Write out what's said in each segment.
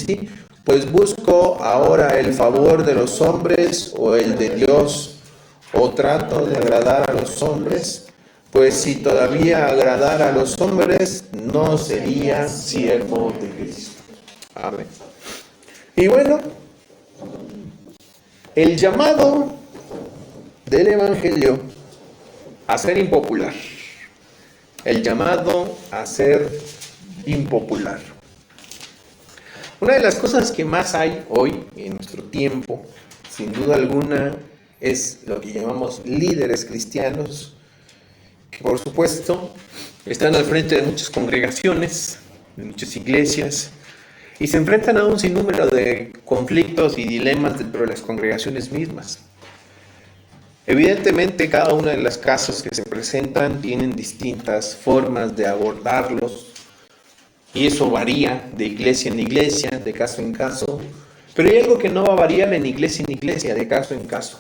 sí, pues busco ahora el favor de los hombres o el de Dios, o trato de agradar a los hombres, pues si todavía agradara a los hombres, no sería siervo de Cristo. Amén. Y bueno, el llamado del Evangelio a ser impopular. El llamado a ser impopular. Una de las cosas que más hay hoy en nuestro tiempo, sin duda alguna, es lo que llamamos líderes cristianos, que por supuesto están al frente de muchas congregaciones, de muchas iglesias, y se enfrentan a un sinnúmero de conflictos y dilemas dentro de las congregaciones mismas. Evidentemente, cada uno de los casos que se presentan tienen distintas formas de abordarlos, y eso varía de iglesia en iglesia, de caso en caso, pero hay algo que no va a variar en iglesia en iglesia, de caso en caso.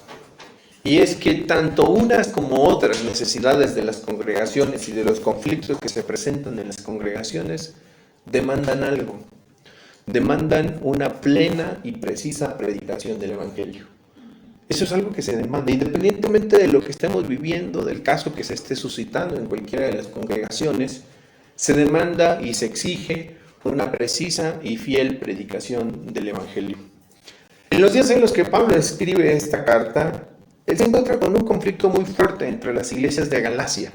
Y es que tanto unas como otras necesidades de las congregaciones y de los conflictos que se presentan en las congregaciones demandan algo. Demandan una plena y precisa predicación del Evangelio. Eso es algo que se demanda, independientemente de lo que estemos viviendo, del caso que se esté suscitando en cualquiera de las congregaciones, se demanda y se exige una precisa y fiel predicación del Evangelio. En los días en los que Pablo escribe esta carta, él se encuentra con un conflicto muy fuerte entre las iglesias de Galacia.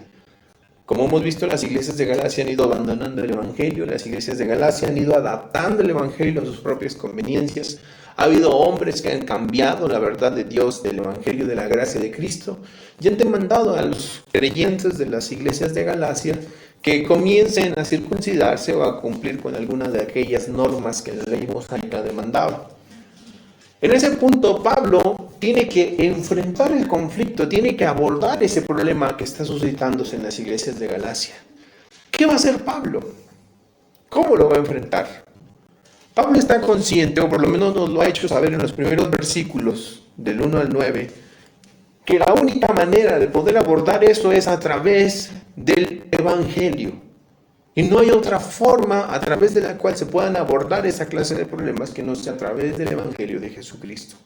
Como hemos visto, las iglesias de Galacia han ido abandonando el Evangelio, las iglesias de Galacia han ido adaptando el Evangelio a sus propias conveniencias. Ha habido hombres que han cambiado la verdad de Dios, del Evangelio, de la gracia de Cristo, y han demandado a los creyentes de las iglesias de Galacia que comiencen a circuncidarse o a cumplir con algunas de aquellas normas que la ley mosaica demandaba. En ese punto, Pablo tiene que enfrentar el conflicto, tiene que abordar ese problema que está suscitándose en las iglesias de Galacia. ¿Qué va a hacer Pablo? ¿Cómo lo va a enfrentar? Pablo está consciente, o por lo menos nos lo ha hecho saber en los primeros versículos, del 1 al 9, que la única manera de poder abordar eso es a través del Evangelio. Y no hay otra forma a través de la cual se puedan abordar esa clase de problemas que no sea a través del Evangelio de Jesucristo.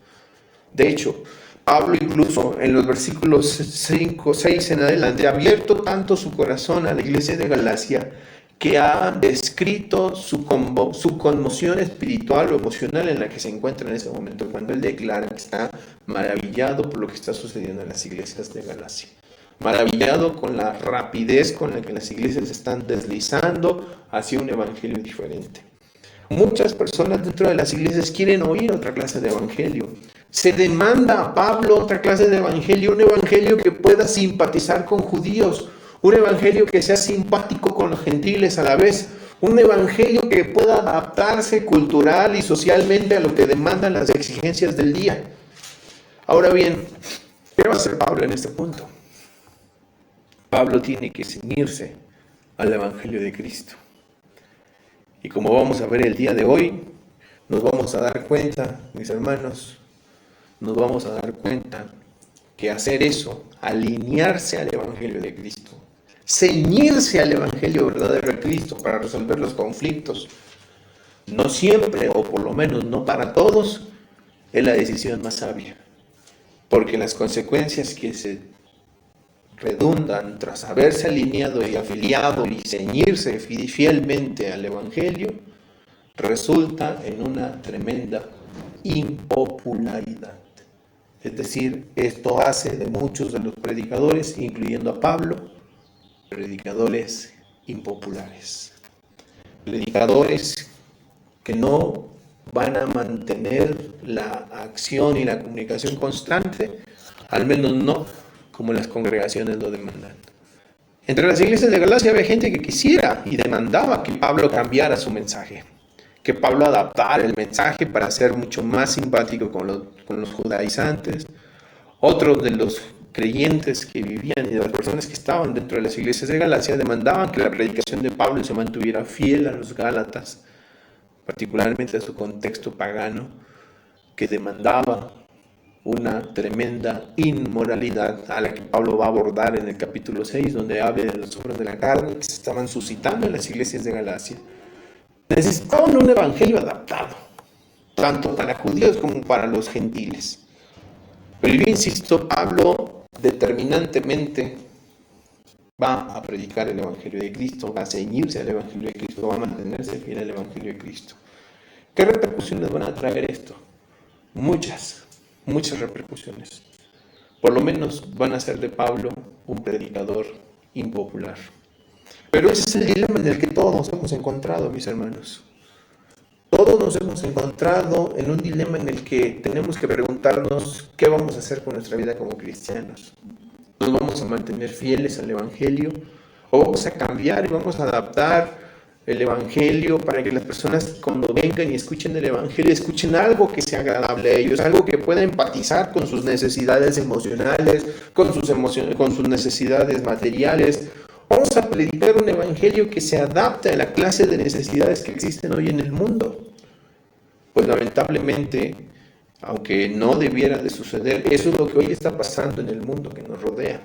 De hecho, Pablo incluso en los versículos 5, 6 en adelante ha abierto tanto su corazón a la iglesia de Galacia que ha descrito su conmoción espiritual o emocional en la que se encuentra en ese momento, cuando él declara que está maravillado por lo que está sucediendo en las iglesias de Galacia. Maravillado con la rapidez con la que las iglesias están deslizando hacia un evangelio diferente. Muchas personas dentro de las iglesias quieren oír otra clase de evangelio. Se demanda a Pablo otra clase de evangelio, un evangelio que pueda simpatizar con judíos, un evangelio que sea simpático con los gentiles a la vez, un evangelio que pueda adaptarse cultural y socialmente a lo que demandan las exigencias del día. Ahora bien, ¿qué va a hacer Pablo en este punto? Pablo tiene que ceñirse al Evangelio de Cristo. Y como vamos a ver el día de hoy, nos vamos a dar cuenta, mis hermanos, nos vamos a dar cuenta que hacer eso, alinearse al Evangelio de Cristo, ceñirse al Evangelio verdadero de Cristo para resolver los conflictos, no siempre, o por lo menos no para todos, es la decisión más sabia. Porque las consecuencias que se redundan tras haberse alineado y afiliado y ceñirse fielmente al Evangelio, resulta en una tremenda impopularidad. Es decir, esto hace de muchos de los predicadores, incluyendo a Pablo, predicadores impopulares. Predicadores que no van a mantener la acción y la comunicación constante, al menos no como las congregaciones lo demandan. Entre las iglesias de Galacia había gente que quisiera y demandaba que Pablo cambiara su mensaje, que Pablo adaptara el mensaje para ser mucho más simpático con los judaizantes. Otros de los creyentes que vivían y de las personas que estaban dentro de las iglesias de Galacia demandaban que la predicación de Pablo se mantuviera fiel a los gálatas, particularmente a su contexto pagano, que demandaba una tremenda inmoralidad a la que Pablo va a abordar en el capítulo 6, donde habla de las obras de la carne que se estaban suscitando en las iglesias de Galacia. Necesitaban un evangelio adaptado. tanto para judíos como para los gentiles. Pero yo insisto, Pablo determinantemente va a predicar el Evangelio de Cristo, va a ceñirse al Evangelio de Cristo, va a mantenerse fiel al Evangelio de Cristo. ¿Qué repercusiones van a traer esto? Muchas repercusiones. Por lo menos van a hacer de Pablo un predicador impopular. Pero ese es el dilema en el que todos nos hemos encontrado, mis hermanos. Todos nos hemos encontrado en un dilema en el que tenemos que preguntarnos qué vamos a hacer con nuestra vida como cristianos. ¿Nos vamos a mantener fieles al Evangelio? ¿O vamos a cambiar y vamos a adaptar el Evangelio para que las personas cuando vengan y escuchen el Evangelio, escuchen algo que sea agradable a ellos, algo que pueda empatizar con sus necesidades emocionales, con sus necesidades materiales? Vamos a predicar un Evangelio que se adapte a la clase de necesidades que existen hoy en el mundo. Pues lamentablemente, aunque no debiera de suceder, eso es lo que hoy está pasando en el mundo que nos rodea.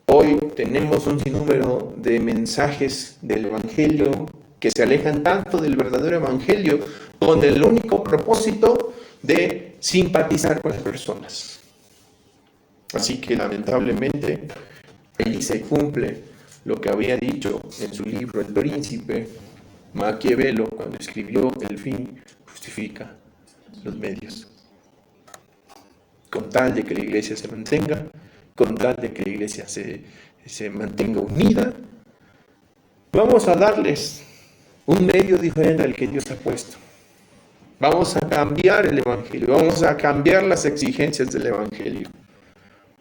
Hoy tenemos un sinnúmero de mensajes del Evangelio que se alejan tanto del verdadero Evangelio, con el único propósito de simpatizar con las personas. Así que lamentablemente, ahí se cumple lo que había dicho en su libro El Príncipe, Maquiavelo, cuando escribió El fin justifica los medios. Con tal de que la iglesia se mantenga, con tal de que la iglesia se mantenga unida, vamos a darles un medio diferente al que Dios ha puesto. Vamos a cambiar el Evangelio, vamos a cambiar las exigencias del Evangelio.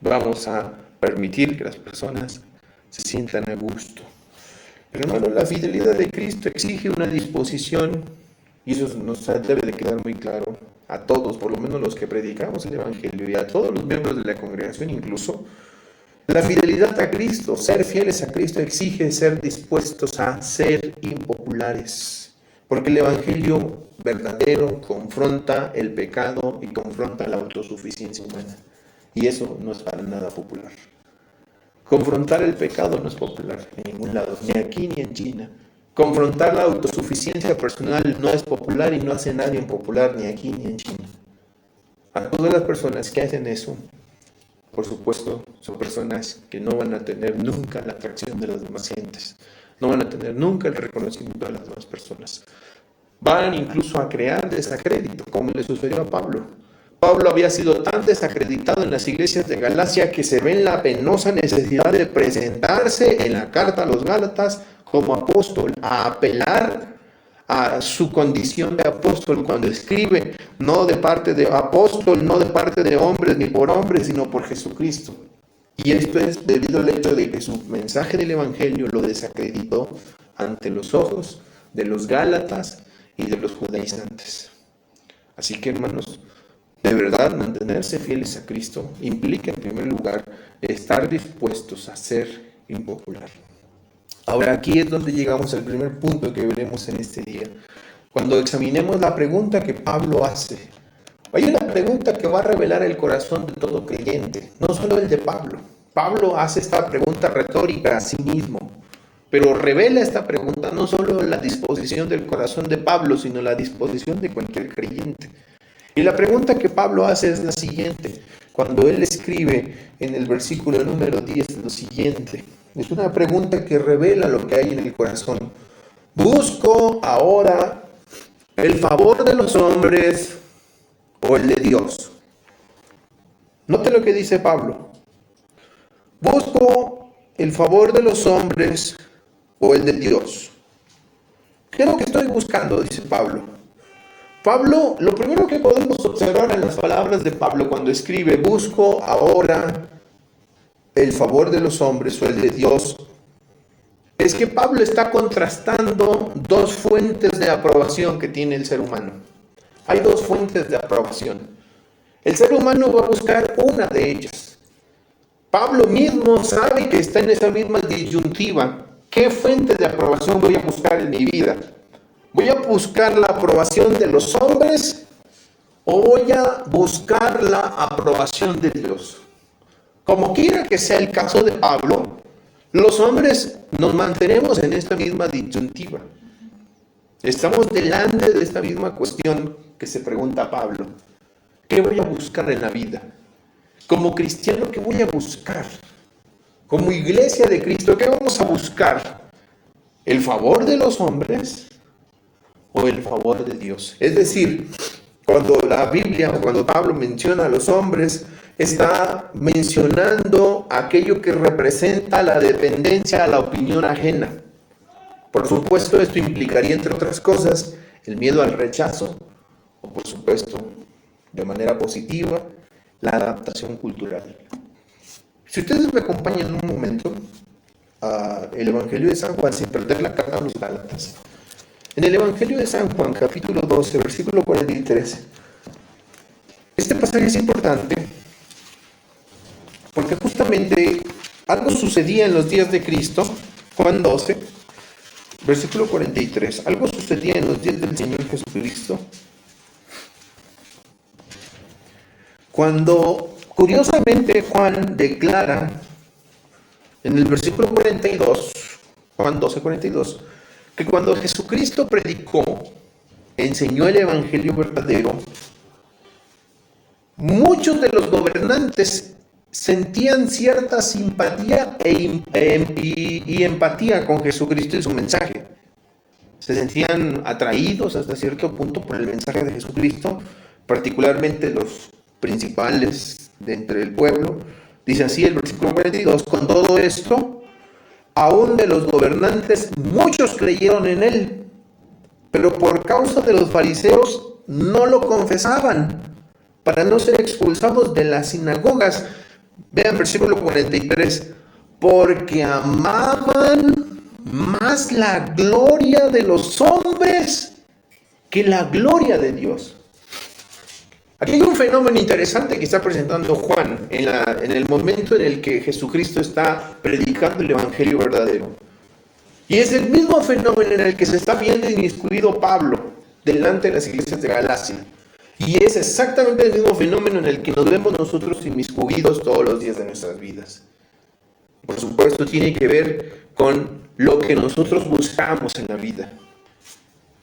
Vamos a permitir que las personas se sientan a gusto. Pero hermano, la fidelidad de Cristo exige una disposición, y eso nos debe de quedar muy claro a todos, por lo menos los que predicamos el Evangelio y a todos los miembros de la congregación incluso. La fidelidad a Cristo, ser fieles a Cristo, exige ser dispuestos a ser impopulares, porque el Evangelio verdadero confronta el pecado y confronta la autosuficiencia humana, y eso no es para nada popular. Confrontar el pecado no es popular en ningún lado, ni aquí ni en China. Confrontar la autosuficiencia personal no es popular y no hace nadie popular ni aquí ni en China. A todas las personas que hacen eso, por supuesto, son personas que no van a tener nunca la atracción de las demás gentes, no van a tener nunca el reconocimiento de las demás personas. Van incluso a crear desacrédito, como le sucedió a Pablo. Pablo había sido tan desacreditado en las iglesias de Galacia que se ve en la penosa necesidad de presentarse en la carta a los Gálatas como apóstol, a apelar a su condición de apóstol cuando escribe, no de parte de apóstol, no de parte de hombres ni por hombres, sino por Jesucristo. Y esto es debido al hecho de que su mensaje del Evangelio lo desacreditó ante los ojos de los Gálatas y de los judaizantes. Así que, hermanos, de verdad, mantenerse fieles a Cristo implica, en primer lugar, estar dispuestos a ser impopular. Ahora, aquí es donde llegamos al primer punto que veremos en este día. Cuando examinemos la pregunta que Pablo hace, hay una pregunta que va a revelar el corazón de todo creyente, no solo el de Pablo. Pablo hace esta pregunta retórica a sí mismo, pero revela esta pregunta no solo la disposición del corazón de Pablo, sino la disposición de cualquier creyente. Y la pregunta que Pablo hace es la siguiente, cuando él escribe en el versículo número 10 lo siguiente. Es una pregunta que revela lo que hay en el corazón. ¿Busco ahora el favor de los hombres o el de Dios? Note lo que dice Pablo. ¿Busco el favor de los hombres o el de Dios? ¿Qué es lo que estoy buscando?, dice Pablo. Pablo, lo primero que podemos observar en las palabras de Pablo cuando escribe, busco ahora el favor de los hombres o el de Dios, es que Pablo está contrastando dos fuentes de aprobación que tiene el ser humano. Hay dos fuentes de aprobación. El ser humano va a buscar una de ellas. Pablo mismo sabe que está en esa misma disyuntiva. ¿Qué fuente de aprobación voy a buscar en mi vida? ¿Voy a buscar la aprobación de los hombres o voy a buscar la aprobación de Dios? Como quiera que sea el caso de Pablo, los hombres nos mantenemos en esta misma disyuntiva. Estamos delante de esta misma cuestión que se pregunta Pablo. ¿Qué voy a buscar en la vida? Como cristiano, ¿qué voy a buscar? Como iglesia de Cristo, ¿qué vamos a buscar? ¿El favor de los hombres o el favor de Dios? Es decir, cuando la Biblia o cuando Pablo menciona a los hombres, está mencionando aquello que representa la dependencia a la opinión ajena. Por supuesto, esto implicaría, entre otras cosas, el miedo al rechazo, o por supuesto, de manera positiva, la adaptación cultural. Si ustedes me acompañan un momento al Evangelio de San Juan, sin perder la carta a los Gálatas. En el Evangelio de San Juan, capítulo 12, versículo 43, este pasaje es importante porque justamente algo sucedía en los días de Cristo. Juan 12, versículo 43, algo sucedía en los días del Señor Jesucristo, cuando curiosamente Juan declara en el versículo 42, Juan 12, 42, que cuando Jesucristo predicó, enseñó el evangelio verdadero, muchos de los gobernantes sentían cierta simpatía y empatía con Jesucristo y su mensaje. Se sentían atraídos hasta cierto punto por el mensaje de Jesucristo, particularmente los principales de entre el pueblo. Dice así el versículo 42, con todo esto, aún de los gobernantes muchos creyeron en él, pero por causa de los fariseos no lo confesaban, para no ser expulsados de las sinagogas. Vean versículo 43, porque amaban más la gloria de los hombres que la gloria de Dios. Aquí hay un fenómeno interesante que está presentando Juan en el momento en el que Jesucristo está predicando el evangelio verdadero. Y es el mismo fenómeno en el que se está viendo inmiscuido Pablo delante de las iglesias de Galacia. Y es exactamente el mismo fenómeno en el que nos vemos nosotros inmiscuidos todos los días de nuestras vidas. Por supuesto, tiene que ver con lo que nosotros buscamos en la vida.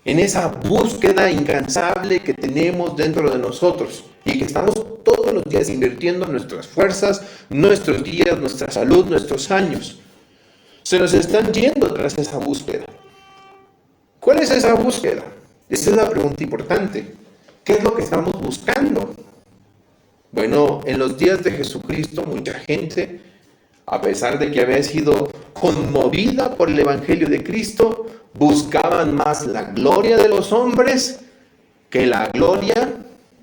En esa búsqueda incansable que tenemos dentro de nosotros y que estamos todos los días invirtiendo nuestras fuerzas, nuestros días, nuestra salud, nuestros años. Se nos están yendo tras esa búsqueda. ¿Cuál es esa búsqueda? Esa es la pregunta importante. ¿Qué es lo que estamos buscando? Bueno, en los días de Jesucristo, mucha gente, a pesar de que había sido conmovida por el Evangelio de Cristo, buscaban más la gloria de los hombres que la gloria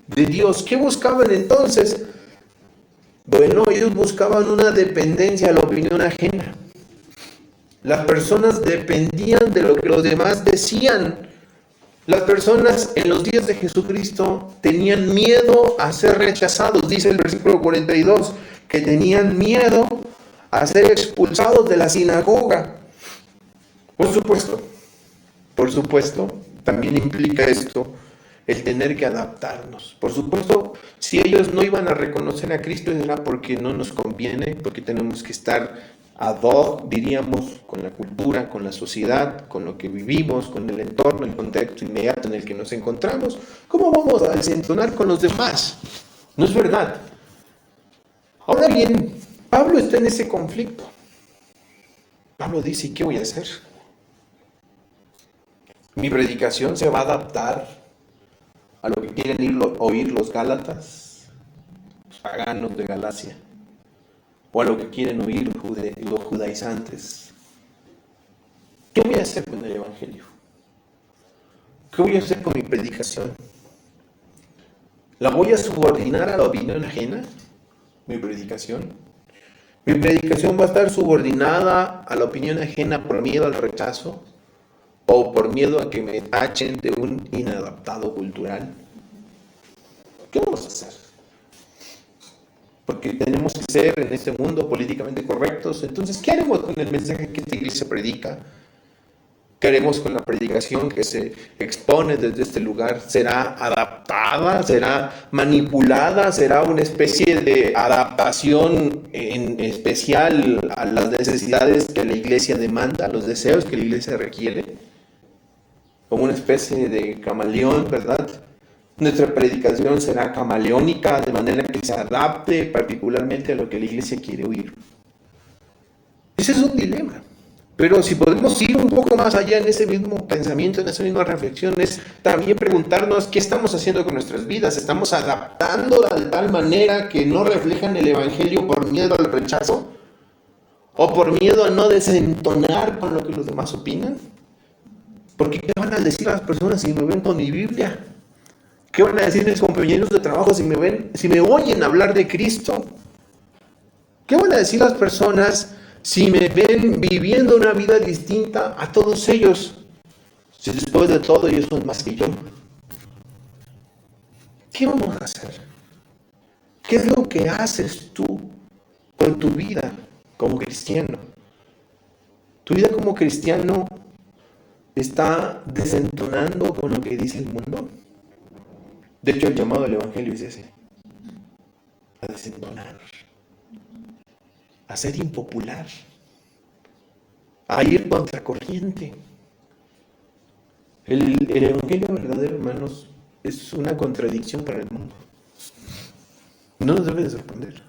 de Dios. ¿Qué buscaban entonces? Bueno, ellos buscaban una dependencia a la opinión ajena. Las personas dependían de lo que los demás decían. Las personas en los días de Jesucristo tenían miedo a ser rechazados. Dice el versículo 42, que tenían miedo a ser expulsados de la sinagoga. Por supuesto, también implica esto el tener que adaptarnos. Por supuesto, si ellos no iban a reconocer a Cristo era porque no nos conviene, porque tenemos que estar ad hoc, diríamos, con la cultura, con la sociedad, con lo que vivimos, con el entorno, el contexto inmediato en el que nos encontramos. ¿Cómo vamos a desentonar con los demás? No es verdad. Ahora bien, Pablo está en ese conflicto. Pablo dice, ¿y qué voy a hacer? Mi predicación se va a adaptar a lo que quieren oír los gálatas, los paganos de Galacia, o a lo que quieren oír los judaizantes. ¿Qué voy a hacer con el evangelio? ¿Qué voy a hacer con mi predicación? ¿La voy a subordinar a la opinión ajena? ¿Mi predicación? ¿Mi predicación va a estar subordinada a la opinión ajena por miedo al rechazo? ¿O por miedo a que me tachen de un inadaptado cultural? ¿Qué vamos a hacer? Porque tenemos que ser en este mundo políticamente correctos. Entonces, ¿qué haremos con el mensaje que esta iglesia predica? ¿Qué haremos con la predicación que se expone desde este lugar? ¿Será adaptada? ¿Será manipulada? ¿Será una especie de adaptación en especial a las necesidades que la iglesia demanda, a los deseos que la iglesia requiere? como una especie de camaleón, ¿verdad? Nuestra predicación será camaleónica, de manera que se adapte particularmente a lo que la iglesia quiere oír. Ese es un dilema. Pero si podemos ir un poco más allá en ese mismo pensamiento, en esa misma reflexión, es también preguntarnos qué estamos haciendo con nuestras vidas. ¿Estamos adaptándola de tal manera que no reflejan el Evangelio por miedo al rechazo? ¿O por miedo a no desentonar con lo que los demás opinan? Porque ¿qué van a decir las personas si me ven con mi Biblia? ¿Qué van a decir mis compañeros de trabajo si me oyen hablar de Cristo? ¿Qué van a decir las personas si me ven viviendo una vida distinta a todos ellos? Si después de todo ellos son más que yo. ¿Qué vamos a hacer? ¿Qué es lo que haces tú con tu vida como cristiano? ¿Tu vida como cristiano está desentonando con lo que dice el mundo? De hecho, el llamado del Evangelio es ese: a desentonar, a ser impopular, a ir contracorriente. El Evangelio verdadero, hermanos, es una contradicción para el mundo. No nos debe de sorprender.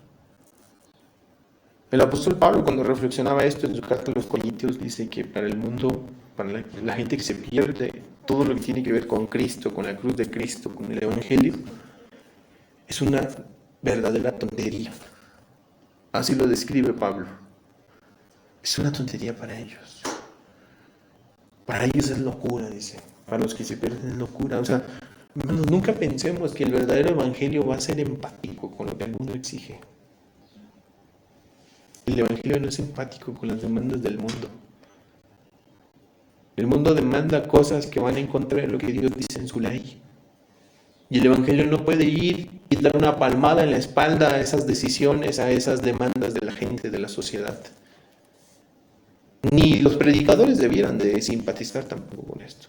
El apóstol Pablo, cuando reflexionaba esto en su carta a los Corintios, dice que para el mundo, para la gente que se pierde todo lo que tiene que ver con Cristo, con la cruz de Cristo, con el Evangelio, es una verdadera tontería. Así lo describe Pablo. Es una tontería para ellos. Para ellos es locura, dice. Para los que se pierden es locura. O sea, hermanos, nunca pensemos que el verdadero Evangelio va a ser empático con lo que el mundo exige. El Evangelio no es empático con las demandas del mundo. El mundo demanda cosas que van en contra de lo que Dios dice en su ley. Y el Evangelio no puede ir y dar una palmada en la espalda a esas decisiones, a esas demandas de la gente, de la sociedad. Ni los predicadores debieran de simpatizar tampoco con esto.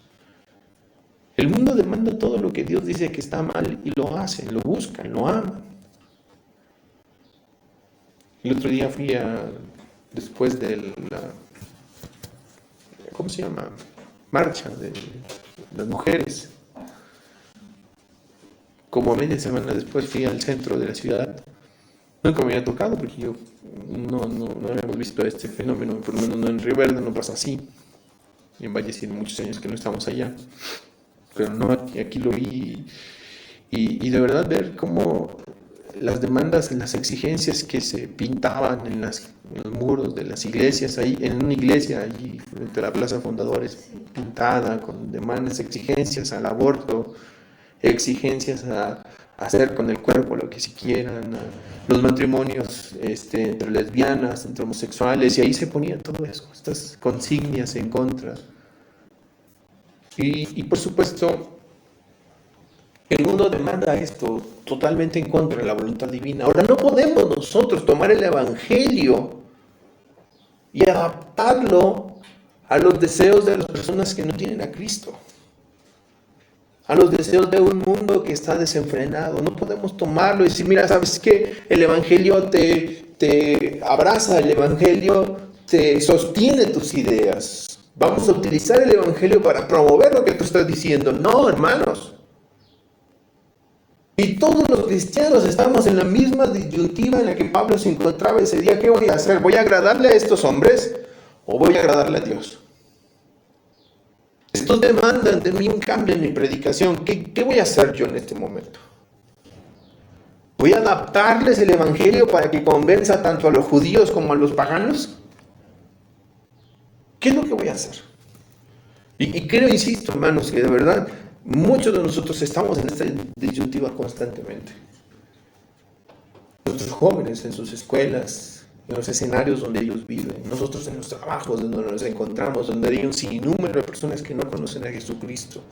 El mundo demanda todo lo que Dios dice que está mal y lo hacen, lo buscan, lo aman. El otro día fui después de la, ¿cómo se llama? Marcha de las mujeres. Como media semana después fui al centro de la ciudad. Nunca me había tocado porque yo no habíamos visto este fenómeno, por lo menos no en Río Verde, no pasa así. Y en Valle tiene muchos años que no estamos allá. Pero no, aquí lo vi y de verdad ver cómo las demandas, las exigencias que se pintaban en los muros de las iglesias, ahí en una iglesia allí frente a la Plaza Fundadores, pintada con demandas, exigencias al aborto, exigencias a hacer con el cuerpo lo que si quieran, los matrimonios entre lesbianas, entre homosexuales, y ahí se ponía todo eso, estas consignas en contra. Y por supuesto, el mundo demanda esto totalmente en contra de la voluntad divina. Ahora, no podemos nosotros tomar el Evangelio y adaptarlo a los deseos de las personas que no tienen a Cristo, a los deseos de un mundo que está desenfrenado. No podemos tomarlo y decir, mira, ¿sabes qué? El Evangelio te abraza, el Evangelio te sostiene tus ideas. Vamos a utilizar el Evangelio para promover lo que tú estás diciendo. No, hermanos. Y todos los cristianos estamos en la misma disyuntiva en la que Pablo se encontraba ese día. ¿Qué voy a hacer? ¿Voy a agradarle a estos hombres o voy a agradarle a Dios? Estos demandan de mí un cambio en mi predicación. ¿Qué voy a hacer yo en este momento? ¿Voy a adaptarles el Evangelio para que convenza tanto a los judíos como a los paganos? ¿Qué es lo que voy a hacer? Y creo, insisto, hermanos, que de verdad muchos de nosotros estamos en esta disyuntiva constantemente. Nuestros jóvenes en sus escuelas, en los escenarios donde ellos viven, nosotros en los trabajos donde nos encontramos, donde hay un sinnúmero de personas que no conocen a Jesucristo.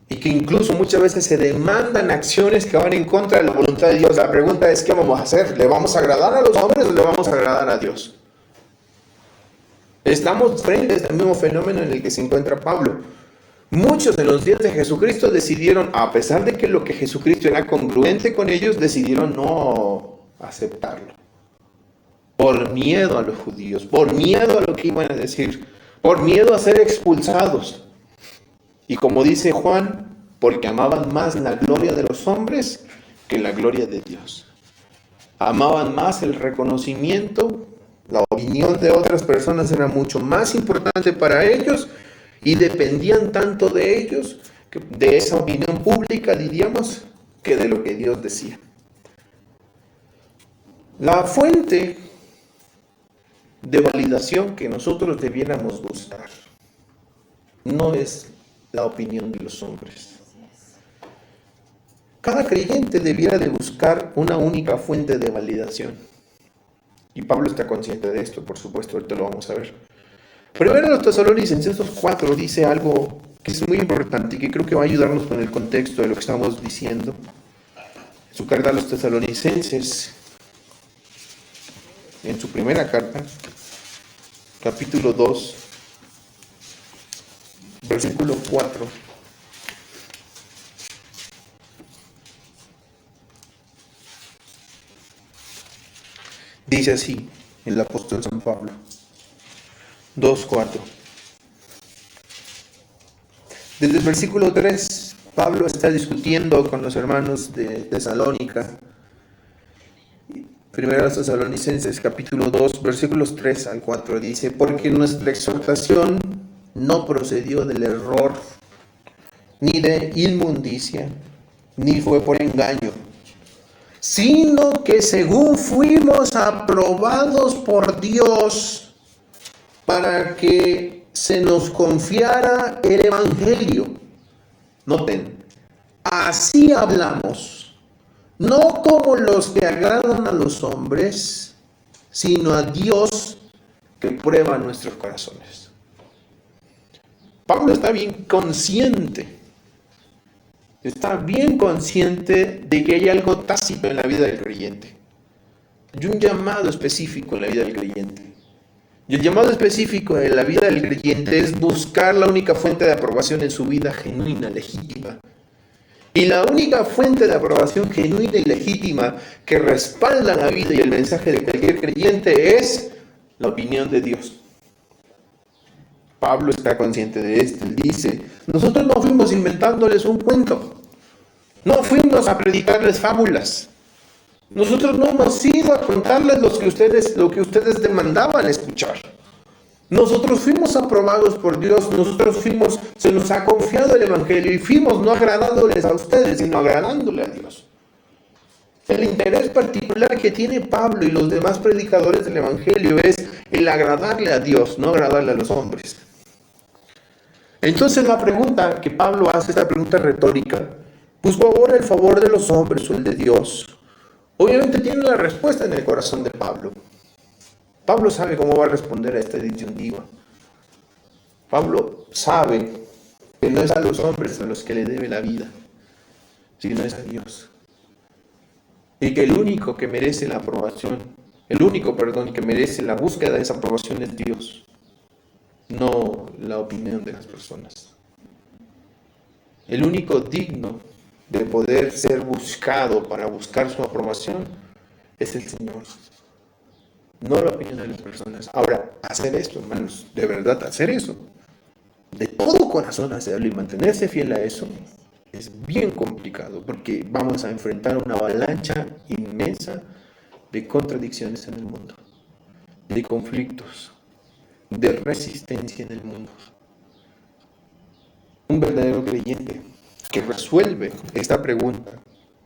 Y que incluso muchas veces se demandan acciones que van en contra de la voluntad de Dios. La pregunta es, ¿qué vamos a hacer? ¿Le vamos a agradar a los hombres o le vamos a agradar a Dios? Estamos frente a este mismo fenómeno en el que se encuentra Pablo. Muchos en los días de Jesucristo decidieron, a pesar de que lo que Jesucristo era congruente con ellos, decidieron no aceptarlo. Por miedo a los judíos, por miedo a lo que iban a decir, por miedo a ser expulsados. Y como dice Juan, porque amaban más la gloria de los hombres que la gloria de Dios. Amaban más el reconocimiento, la opinión de otras personas era mucho más importante para ellos y dependían tanto de ellos, de esa opinión pública, diríamos, que de lo que Dios decía. La fuente de validación que nosotros debiéramos buscar no es la opinión de los hombres. Cada creyente debiera de buscar una única fuente de validación. Y Pablo está consciente de esto, por supuesto, ahorita lo vamos a ver. Primero los Tesalonicenses 4 dice algo que es muy importante y que creo que va a ayudarnos con el contexto de lo que estamos diciendo. Su carta a los Tesalonicenses, en su primera carta, capítulo 2, versículo 4. Dice así el apóstol San Pablo, 2:4. Desde el versículo 3, Pablo está discutiendo con los hermanos de Tesalónica. Primero a los Tesalonicenses, capítulo 2, versículos 3 al 4, dice: porque nuestra exhortación no procedió del error, ni de inmundicia, ni fue por engaño, sino que según fuimos aprobados por Dios para que se nos confiara el Evangelio. Noten, así hablamos, no como los que agradan a los hombres, sino a Dios que prueba nuestros corazones. Pablo está bien consciente de que hay algo tácito en la vida del creyente. Hay un llamado específico en la vida del creyente. Y el llamado específico en la vida del creyente es buscar la única fuente de aprobación en su vida genuina, legítima. Y la única fuente de aprobación genuina y legítima que respalda la vida y el mensaje de cualquier creyente es la opinión de Dios. Pablo está consciente de esto. Él dice: nosotros no fuimos inventándoles un cuento. No fuimos a predicarles fábulas. Nosotros no hemos ido a contarles lo que ustedes demandaban escuchar. Nosotros fuimos aprobados por Dios, se nos ha confiado el Evangelio y fuimos no agradándoles a ustedes, sino agradándole a Dios. El interés particular que tiene Pablo y los demás predicadores del Evangelio es el agradarle a Dios, no agradarle a los hombres. Entonces la pregunta que Pablo hace, esta pregunta retórica: ¿busco ahora el favor de los hombres o el de Dios? Obviamente tiene la respuesta en el corazón de Pablo. Pablo sabe cómo va a responder a esta disyuntiva. Pablo sabe que no es a los hombres a los que le debe la vida, sino es a Dios. Y que el único que merece la aprobación, que merece la búsqueda de esa aprobación es Dios, no la opinión de las personas. El único digno de poder ser buscado para buscar su aprobación es el Señor, no la opinión de las personas. Ahora, hacer esto, hermanos, de verdad hacer eso, de todo corazón hacerlo y mantenerse fiel a eso, es bien complicado, porque vamos a enfrentar una avalancha inmensa de contradicciones en el mundo, de conflictos, de resistencia en el mundo. Un verdadero creyente que resuelve esta pregunta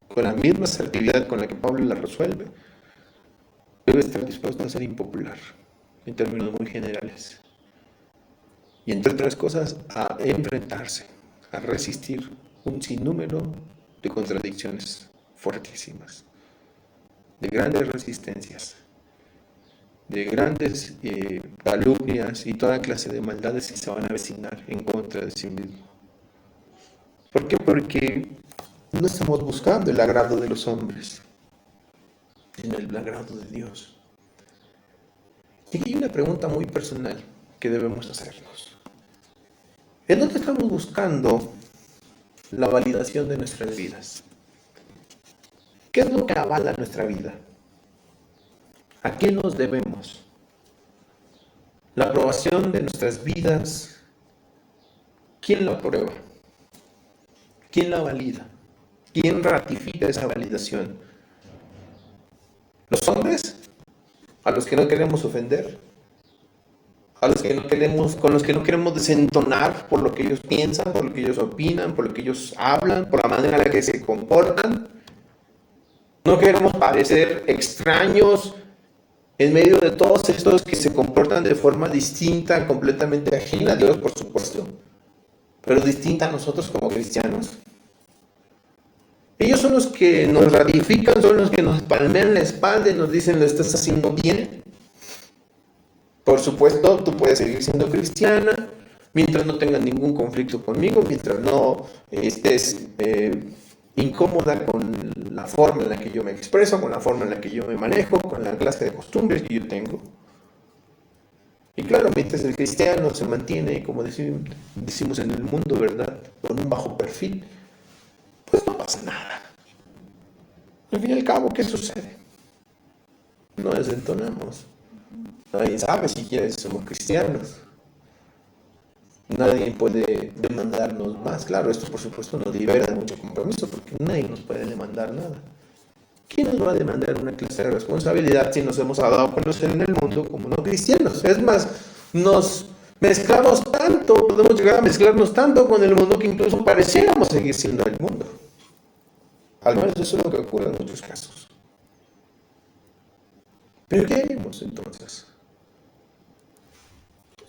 con la misma asertividad con la que Pablo la resuelve, debe estar dispuesto a ser impopular, en términos muy generales. Y entre otras cosas, a enfrentarse, a resistir un sinnúmero de contradicciones fuertísimas, de grandes resistencias, de grandes calumnias y toda clase de maldades que se van a avecinar en contra de sí mismo. ¿Por qué? Porque no estamos buscando el agrado de los hombres, sino el agrado de Dios. Y aquí hay una pregunta muy personal que debemos hacernos. ¿En dónde estamos buscando la validación de nuestras vidas? ¿Qué es lo que avala nuestra vida? ¿A qué nos debemos? ¿La aprobación de nuestras vidas ¿quién la aprueba? ¿Quién la valida? ¿Quién ratifica esa validación? ¿Los hombres? ¿A los que no queremos ofender? ¿A los que no queremos, con los que no queremos desentonar por lo que ellos piensan, por lo que ellos opinan, por lo que ellos hablan, por la manera en la que se comportan? No queremos parecer extraños en medio de todos estos que se comportan de forma distinta, completamente ajena a Dios, por supuesto, pero distinta a nosotros como cristianos. Ellos son los que nos ratifican, son los que nos palmean la espalda y nos dicen: lo estás haciendo bien. Por supuesto, tú puedes seguir siendo cristiana mientras no tengas ningún conflicto conmigo, mientras no estés incómoda con la forma en la que yo me expreso, con la forma en la que yo me manejo, con la clase de costumbres que yo tengo. Y claro, mientras el cristiano se mantiene, como decimos en el mundo, ¿verdad?, con un bajo perfil, pues no pasa nada. Al fin y al cabo, ¿qué sucede? No desentonamos. Nadie sabe siquiera si somos cristianos. Nadie puede demandarnos más. Claro, esto por supuesto nos libera de mucho compromiso, porque nadie nos puede demandar nada. ¿Quién nos va a demandar una clase de responsabilidad si nos hemos dado a conocer en el mundo como no cristianos? Es más, nos mezclamos tanto, podemos llegar a mezclarnos tanto con el mundo que incluso pareciéramos seguir siendo el mundo. Al menos eso es lo que ocurre en muchos casos. ¿Pero qué haremos entonces?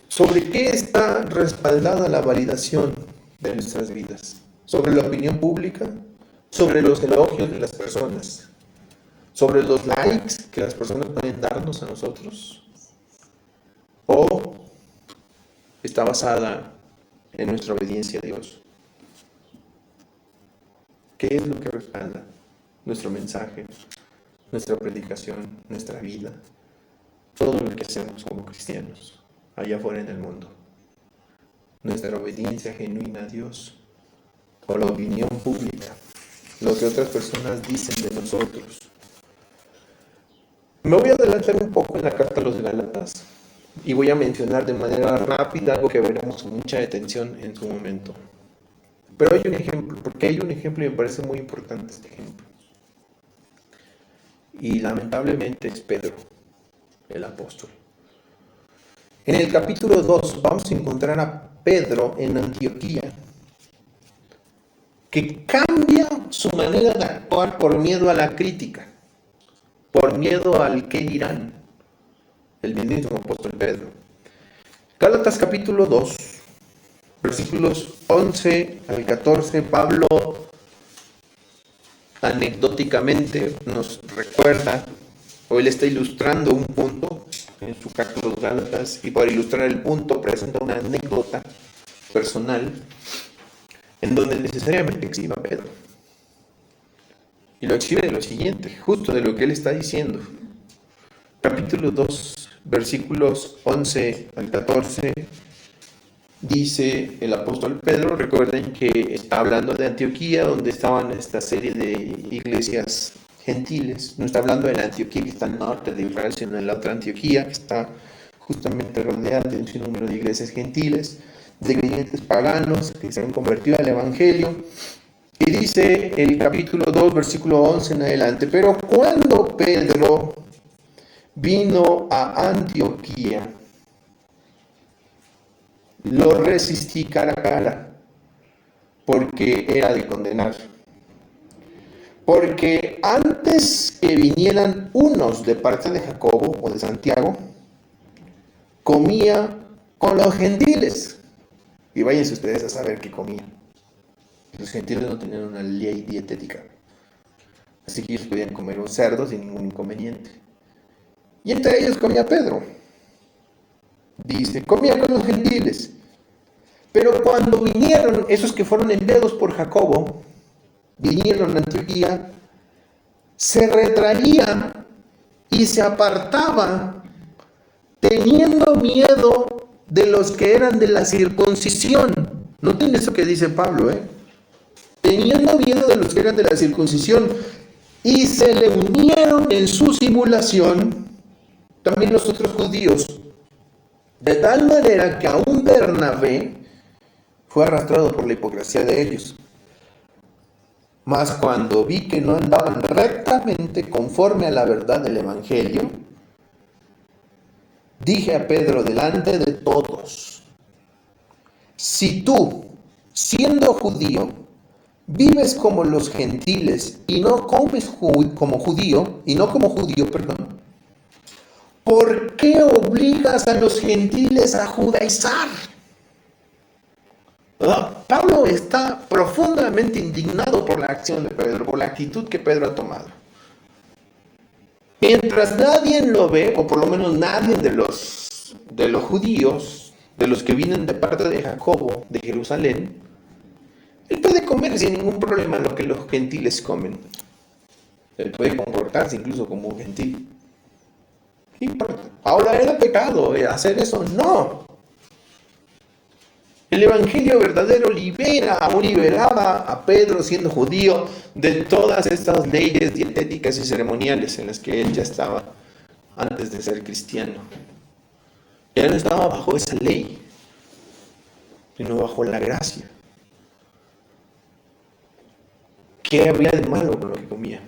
¿Sobre qué está respaldada la validación de nuestras vidas? ¿Sobre la opinión pública? ¿Sobre los elogios de las personas? ¿Sobre los likes que las personas pueden darnos a nosotros? ¿O está basada en nuestra obediencia a Dios? ¿Qué es lo que respalda nuestro mensaje, nuestra predicación, nuestra vida, todo lo que hacemos como cristianos allá afuera en el mundo? ¿Nuestra obediencia genuina a Dios o la opinión pública, lo que otras personas dicen de nosotros? Me voy a adelantar un poco en la carta a los Gálatas y voy a mencionar de manera rápida algo que veremos con mucha atención en su momento. Pero hay un ejemplo, porque hay un ejemplo y me parece muy importante este ejemplo. Y lamentablemente es Pedro, el apóstol. En el capítulo 2 vamos a encontrar a Pedro en Antioquía, que cambia su manera de actuar por miedo a la crítica, por miedo al qué dirán, el mismísimo apóstol Pedro. Gálatas capítulo 2, versículos 11 al 14, Pablo anecdóticamente nos recuerda, o él está ilustrando un punto en su carta a los Gálatas, y para ilustrar el punto presenta una anécdota personal en donde necesariamente exhibe a Pedro. Y lo exhibe de lo siguiente, justo de lo que él está diciendo. Capítulo 2, versículos 11 al 14, dice el apóstol Pedro, recuerden que está hablando de Antioquía, donde estaban esta serie de iglesias gentiles. No está hablando de la Antioquía que está al norte de Israel, sino de la otra Antioquía que está justamente rodeada de un sinnúmero de iglesias gentiles, de creyentes paganos que se han convertido al evangelio. Y dice el capítulo 2, versículo 11 en adelante: pero cuando Pedro vino a Antioquía, lo resistí cara a cara, porque era de condenar. Porque antes que vinieran unos de parte de Jacobo o de Santiago, comía con los gentiles. Y váyanse ustedes a saber qué comía. Los gentiles no tenían una ley dietética, así que ellos podían comer un cerdo sin ningún inconveniente. Y entre ellos comía Pedro. Dice, comía con los gentiles. Pero cuando vinieron esos que fueron enviados por Jacobo, vinieron a Antioquía, se retraía y se apartaba, teniendo miedo de los que eran de la circuncisión. Noten eso que dice Pablo, teniendo miedo de los que eran de la circuncisión, y se le unieron en su simulación también los otros judíos, de tal manera que aún Bernabé Fue arrastrado por la hipocresía de ellos. Mas cuando vi que no andaban rectamente conforme a la verdad del Evangelio, dije a Pedro delante de todos: si tú, siendo judío, vives como los gentiles y no comes como judío, perdón, ¿por qué obligas a los gentiles a judaizar? Pablo está profundamente indignado por la acción de Pedro, por la actitud que Pedro ha tomado. Mientras nadie lo ve, o por lo menos nadie de los judíos, de los que vienen de parte de Jacobo, de Jerusalén, él puede comer sin ningún problema lo que los gentiles comen. Él puede comportarse incluso como un gentil. ¿Qué importa? Ahora era pecado hacer eso. No. El evangelio verdadero liberaba a Pedro, siendo judío, de todas estas leyes dietéticas y ceremoniales en las que él ya estaba antes de ser cristiano. Ya no estaba bajo esa ley, sino bajo la gracia. ¿Qué había de malo con lo que comía?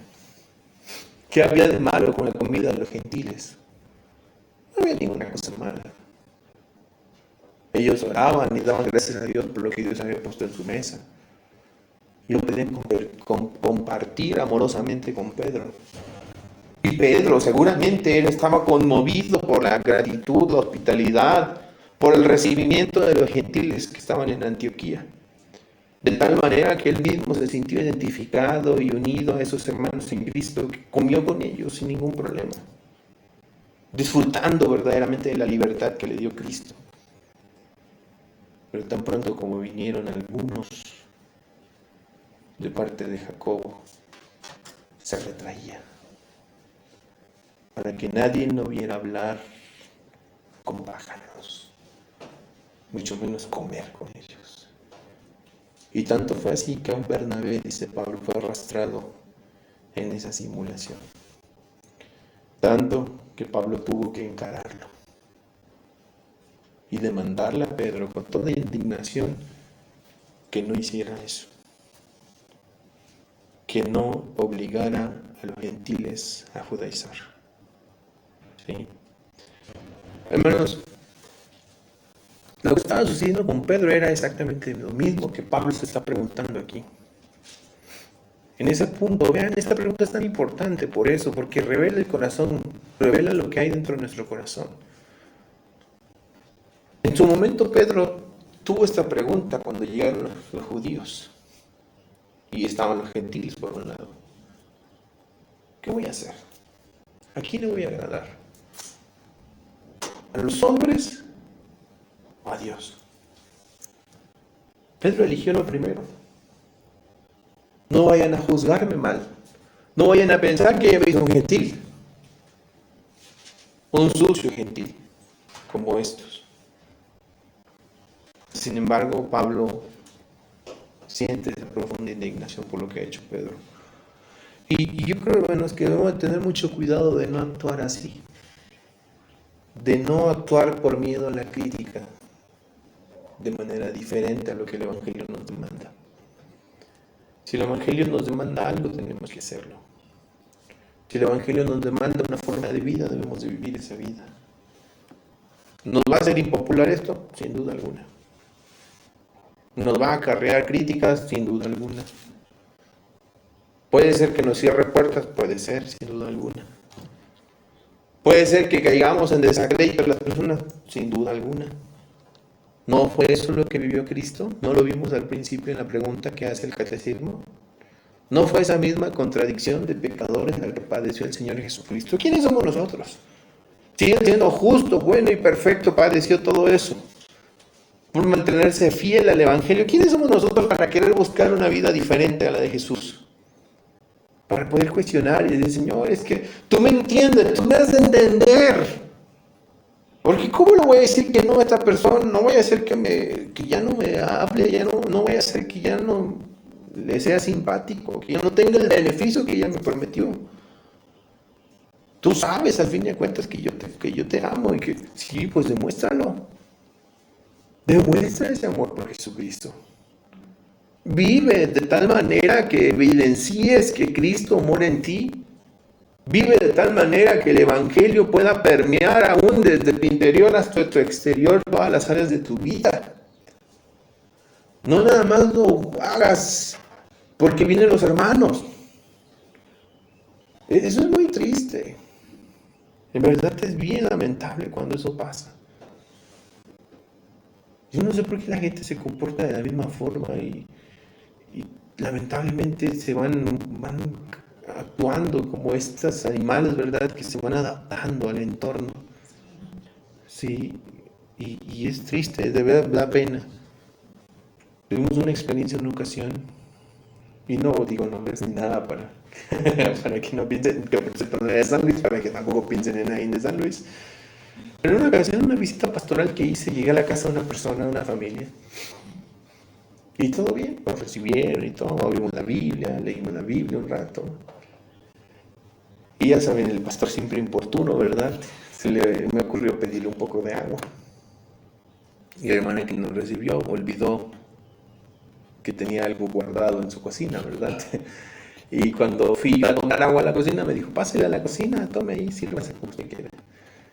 ¿Qué había de malo con la comida de los gentiles? No había ninguna cosa mala. Ellos oraban y daban gracias a Dios por lo que Dios había puesto en su mesa. Y lo podían compartir amorosamente con Pedro. Y Pedro seguramente él estaba conmovido por la gratitud, la hospitalidad, por el recibimiento de los gentiles que estaban en Antioquía. De tal manera que él mismo se sintió identificado y unido a esos hermanos en Cristo, que comió con ellos sin ningún problema, disfrutando verdaderamente de la libertad que le dio Cristo. Pero tan pronto como vinieron algunos de parte de Jacobo, se retraía, para que nadie no viera hablar con pájaros, mucho menos comer con ellos. Y tanto fue así que aun Bernabé, dice Pablo, fue arrastrado en esa simulación. Tanto que Pablo tuvo que encararlo y demandarle a Pedro con toda indignación que no hiciera eso, que no obligara a los gentiles a judaizar. ¿Sí? Hermanos, lo que estaba sucediendo con Pedro era exactamente lo mismo que Pablo se está preguntando aquí. En ese punto, vean, esta pregunta es tan importante por eso, porque revela el corazón, revela lo que hay dentro de nuestro corazón. En su momento Pedro tuvo esta pregunta cuando llegaron los judíos y estaban los gentiles por un lado. ¿Qué voy a hacer? ¿A quién le voy a agradar? ¿A los hombres o a Dios? Pedro eligió lo primero. No vayan a juzgarme mal. No vayan a pensar que yo soy un gentil. Un sucio gentil, como estos. Sin embargo, Pablo siente esa profunda indignación por lo que ha hecho Pedro. Y yo creo, hermanos, que debemos tener mucho cuidado de no actuar así. De no actuar por miedo a la crítica de manera diferente a lo que el Evangelio nos demanda. Si el Evangelio nos demanda algo, tenemos que hacerlo. Si el Evangelio nos demanda una forma de vida, debemos de vivir esa vida. ¿Nos va a hacer impopular esto? Sin duda alguna. ¿Nos va a acarrear críticas? Sin duda alguna. ¿Puede ser que nos cierre puertas? Puede ser, sin duda alguna. ¿Puede ser que caigamos en desacrédito de las personas? Sin duda alguna. ¿No fue eso lo que vivió Cristo? ¿No lo vimos al principio en la pregunta que hace el catecismo? ¿No fue esa misma contradicción de pecadores la que padeció el Señor Jesucristo? ¿Quiénes somos nosotros? Si Él, siendo justo, bueno y perfecto, padeció todo eso por mantenerse fiel al Evangelio, ¿quiénes somos nosotros para querer buscar una vida diferente a la de Jesús? Para poder cuestionar y decir, Señor, es que tú me entiendes, tú me has de entender. Porque ¿cómo le voy a decir que no a esta persona? No voy a hacer que ya no me hable, ya no voy a hacer que ya no le sea simpático, que ya no tenga el beneficio que ella me prometió. Tú sabes, al fin de cuentas, que yo te amo y que sí, pues demuéstralo. Demuestra ese amor por Jesucristo. Vive de tal manera que evidencies que Cristo mora en ti. Vive de tal manera que el Evangelio pueda permear aún desde tu interior hasta tu exterior todas las áreas de tu vida. No nada más lo hagas porque vienen los hermanos. Eso es muy triste. En verdad es bien lamentable cuando eso pasa. Yo no sé por qué la gente se comporta de la misma forma y lamentablemente se van actuando como estos animales, ¿verdad? Que se van adaptando al entorno. Sí, y es triste, de verdad da pena. Tuvimos una experiencia en una ocasión, y no digo nombres ni nada para, para que no piensen que se trata de San Luis, para que tampoco piensen en ahí de San Luis. Pero en una ocasión, una visita pastoral que hice, llegué a la casa de una persona, de una familia, y todo bien, nos recibieron y todo, abrimos la Biblia, leímos la Biblia un rato. Y ya saben, el pastor siempre importuno, ¿verdad? Me ocurrió pedirle un poco de agua. Y la hermana que nos recibió olvidó que tenía algo guardado en su cocina, ¿verdad? Y cuando fui a tomar agua a la cocina, me dijo, pásale a la cocina, tome ahí, sírvase como usted quiera.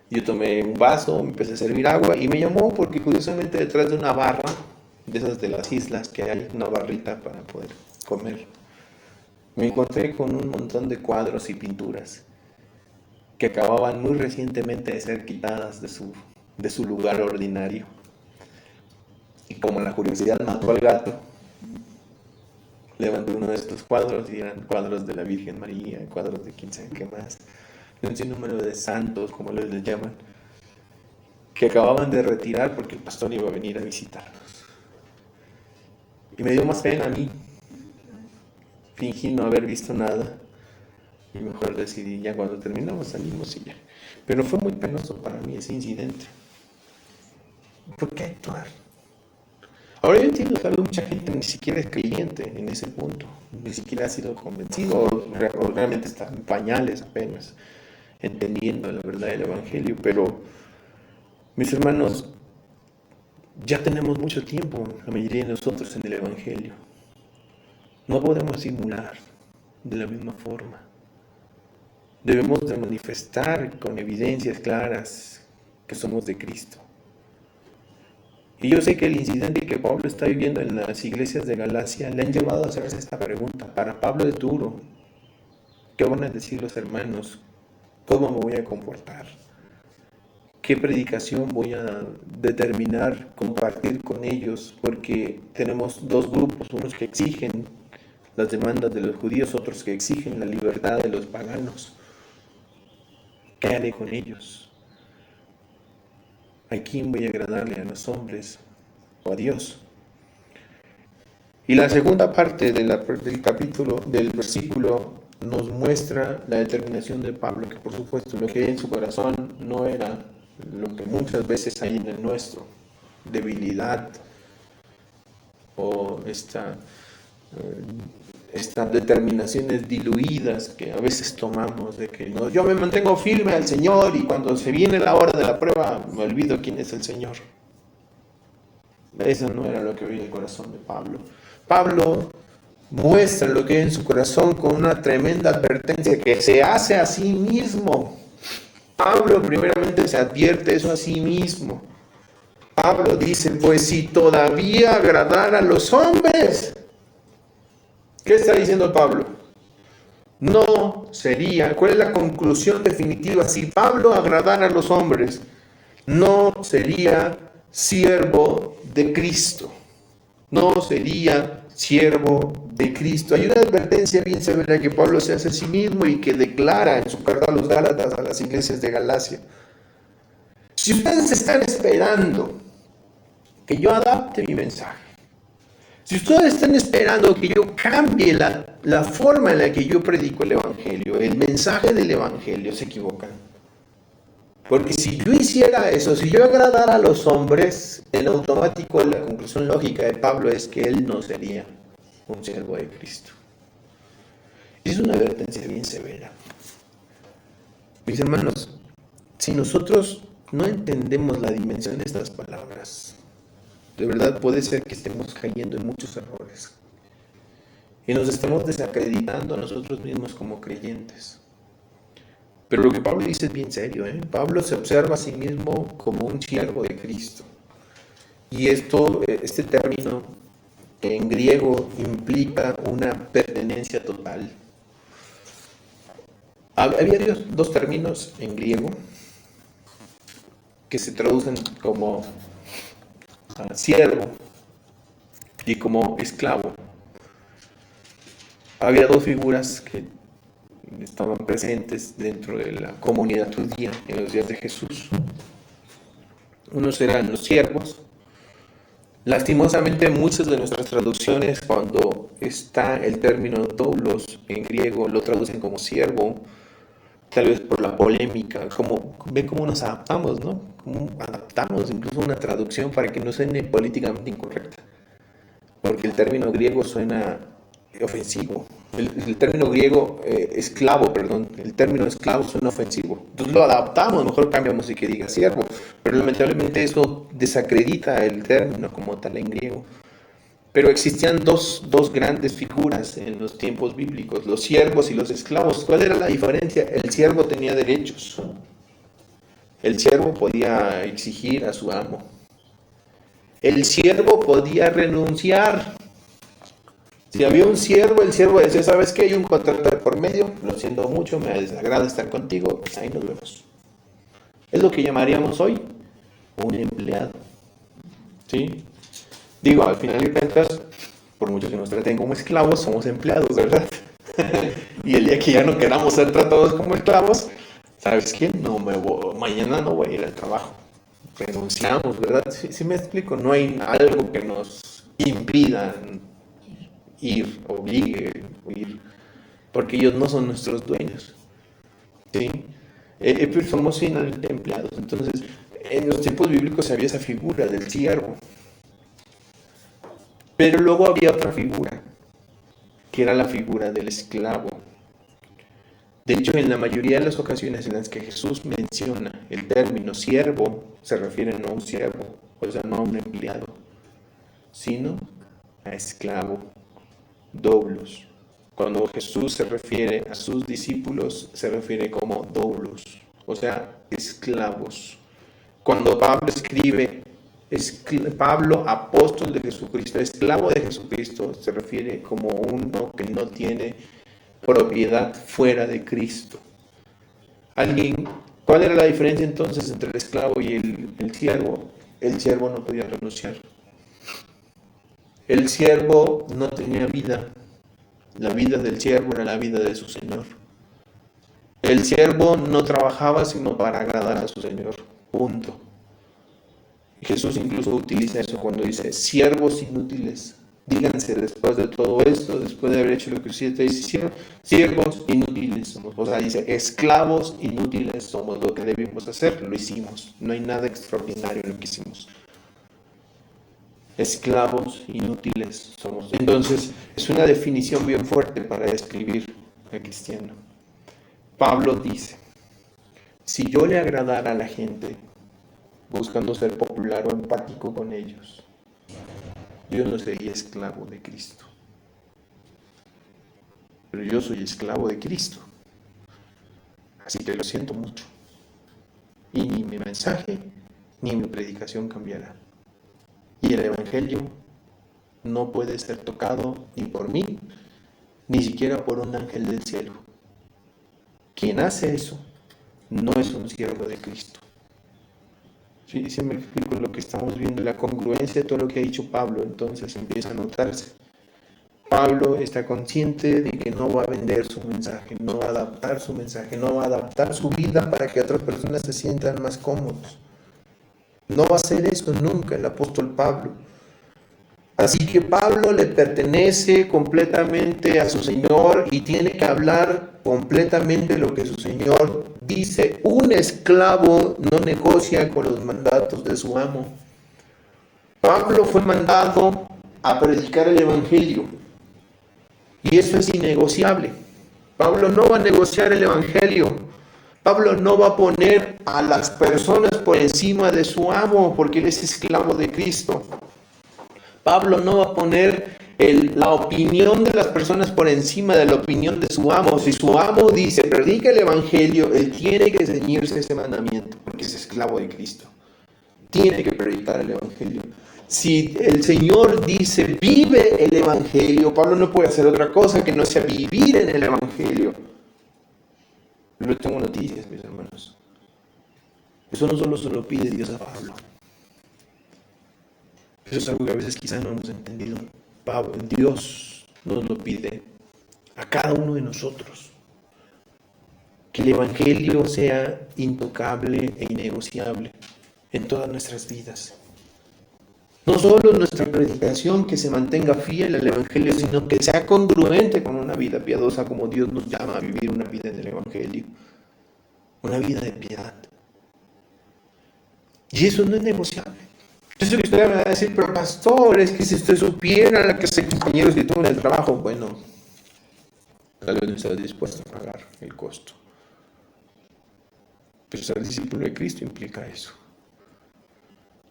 Yo tomé un vaso, me empecé a servir agua y me llamó porque curiosamente detrás de una barra, de esas de las islas que hay, una barrita para poder comer, me encontré con un montón de cuadros y pinturas que acababan muy recientemente de ser quitadas de su lugar ordinario. Y como la curiosidad mató al gato, levanté uno de estos cuadros y eran cuadros de la Virgen María, cuadros de quién sabe qué más, de un sinnúmero de santos, como les llaman, que acababan de retirar porque el pastor iba a venir a visitarnos. Y me dio más pena a mí. Fingí no haber visto nada. Y mejor decidí, ya cuando terminamos salimos y ya. Pero fue muy penoso para mí ese incidente. ¿Por qué actuar? Ahora yo entiendo que mucha gente ni siquiera es creyente en ese punto. Ni siquiera ha sido convencido o realmente está en pañales apenas, entendiendo la verdad del Evangelio. Pero, mis hermanos, ya tenemos mucho tiempo, la mayoría de nosotros, en el Evangelio. No podemos simular de la misma forma. Debemos de manifestar con evidencias claras que somos de Cristo. Y yo sé que el incidente que Pablo está viviendo en las iglesias de Galacia le han llevado a hacerse esta pregunta. Para Pablo es duro. ¿Qué van a decir los hermanos? ¿Cómo me voy a comportar? ¿Qué predicación voy a determinar compartir con ellos? Porque tenemos dos grupos, unos que exigen las demandas de los judíos, otros que exigen la libertad de los paganos. ¿Qué haré con ellos? ¿A quién voy a agradarle? ¿A los hombres o a Dios? Y la segunda parte del capítulo, del versículo, nos muestra la determinación de Pablo, que por supuesto lo que hay en su corazón no era lo que muchas veces hay en el nuestro, debilidad o estas determinaciones diluidas que a veces tomamos de que no, yo me mantengo firme al Señor y cuando se viene la hora de la prueba me olvido quién es el Señor. Eso no era lo que había en el corazón de Pablo. Pablo muestra lo que hay en su corazón con una tremenda advertencia que se hace a sí mismo. Pablo primeramente se advierte eso a sí mismo. Pablo dice, pues si todavía agradara a los hombres. ¿Qué está diciendo Pablo? No sería, ¿cuál es la conclusión definitiva? Si Pablo agradara a los hombres, no sería siervo de Cristo. No sería siervo de Cristo. Hay una advertencia bien severa que Pablo se hace a sí mismo y que declara en su carta a los Gálatas, a las iglesias de Galacia. Si ustedes están esperando que yo adapte mi mensaje, si ustedes están esperando que yo cambie la forma en la que yo predico el Evangelio, el mensaje del Evangelio, se equivocan. Porque si yo hiciera eso, si yo agradara a los hombres, en automático la conclusión lógica de Pablo es que él no sería un siervo de Cristo. Es una advertencia bien severa. Mis hermanos, si nosotros no entendemos la dimensión de estas palabras, de verdad puede ser que estemos cayendo en muchos errores y nos estemos desacreditando a nosotros mismos como creyentes. Pero lo que Pablo dice es bien serio, ¿eh? Pablo se observa a sí mismo como un siervo de Cristo. Y este término en griego implica una pertenencia total. Había dos términos en griego que se traducen como siervo y como esclavo. Había dos figuras que estaban presentes dentro de la comunidad judía en los días de Jesús. Unos eran los siervos. Lastimosamente, muchas de nuestras traducciones, cuando está el término doulos en griego, lo traducen como siervo, tal vez por la polémica, ven cómo nos adaptamos, ¿no? Cómo adaptamos incluso una traducción para que no suene políticamente incorrecta, porque el término griego suena ofensivo. El término griego el término esclavo suena ofensivo. Entonces lo adaptamos, mejor cambiamos y que diga siervo. Pero lamentablemente eso desacredita el término como tal en griego. Pero existían dos grandes figuras en los tiempos bíblicos, los siervos y los esclavos. ¿Cuál era la diferencia? El siervo tenía derechos. El siervo podía exigir a su amo. El siervo podía renunciar. Si había un siervo, el siervo decía, ¿sabes qué? Hay un contrato de por medio, lo siento mucho, me desagrada estar contigo, ahí nos vemos. Es lo que llamaríamos hoy un empleado. ¿Sí? Digo, al final de cuentas, por mucho que nos traten como esclavos, somos empleados, ¿verdad? Y el día que ya no queramos ser tratados como esclavos, ¿sabes qué? Mañana no voy a ir al trabajo. Renunciamos, ¿verdad? Sí me explico, no hay algo que nos impida obligue a ir, porque ellos no son nuestros dueños, ¿sí? Pero somos finalmente empleados. Entonces, en los tiempos bíblicos había esa figura del siervo, pero luego había otra figura, que era la figura del esclavo. De hecho, en la mayoría de las ocasiones en las que Jesús menciona el término siervo, se refiere no a un siervo, o sea, no a un empleado, sino a esclavo. Doulos. Cuando Jesús se refiere a sus discípulos, se refiere como doulos, o sea, esclavos. Cuando Pablo escribe, Pablo, apóstol de Jesucristo, esclavo de Jesucristo, se refiere como uno que no tiene propiedad fuera de Cristo. ¿Cuál era la diferencia entonces entre el esclavo y el siervo? El siervo no podía renunciar. El siervo no tenía vida. La vida del siervo era la vida de su señor. El siervo no trabajaba sino para agradar a su señor. Punto. Jesús incluso utiliza eso cuando dice, siervos inútiles, díganse después de todo esto, después de haber hecho lo que ustedes hicieron, siervos inútiles somos. O sea, dice, esclavos inútiles somos, lo que debimos hacer, lo hicimos. No hay nada extraordinario en lo que hicimos. Esclavos inútiles somos. Entonces, es una definición bien fuerte para describir al cristiano. Pablo dice, si yo le agradara a la gente, buscando ser popular o empático con ellos, yo no sería esclavo de Cristo. Pero yo soy esclavo de Cristo. Así que lo siento mucho. Y ni mi mensaje, ni mi predicación cambiará. Y el Evangelio no puede ser tocado ni por mí, ni siquiera por un ángel del cielo. Quien hace eso no es un siervo de Cristo. Sí, me explico lo que estamos viendo, la congruencia de todo lo que ha dicho Pablo, entonces empieza a notarse. Pablo está consciente de que no va a vender su mensaje, no va a adaptar su mensaje, no va a adaptar su vida para que otras personas se sientan más cómodos. No va a hacer eso nunca el apóstol Pablo. Así que Pablo le pertenece completamente a su Señor y tiene que hablar completamente lo que su Señor dice. Un esclavo no negocia con los mandatos de su amo. Pablo fue mandado a predicar el Evangelio y eso es innegociable. Pablo no va a negociar el Evangelio. Pablo no va a poner a las personas por encima de su amo porque él es esclavo de Cristo. Pablo no va a poner la opinión de las personas por encima de la opinión de su amo. Si su amo dice, predica el evangelio, él tiene que ceñirse a ese mandamiento, porque es esclavo de Cristo. Tiene que predicar el evangelio. Si el Señor dice, vive el evangelio, Pablo no puede hacer otra cosa que no sea vivir en el evangelio. Pero tengo noticias, mis hermanos. Eso no solo se lo pide Dios a Pablo. Eso es algo que a veces quizás no hemos entendido. Dios nos lo pide a cada uno de nosotros. Que el evangelio sea intocable e innegociable en todas nuestras vidas. No solo nuestra predicación que se mantenga fiel al evangelio, sino que sea congruente con una vida piadosa como Dios nos llama a vivir una vida en el evangelio. Una vida de piedad. Y eso no es negociable. Eso que usted me va a decir, pero pastor, es que si usted supiera la que soy compañeros que tuvo en el trabajo, bueno, tal vez no está dispuesto a pagar el costo. Pero ser discípulo de Cristo implica eso.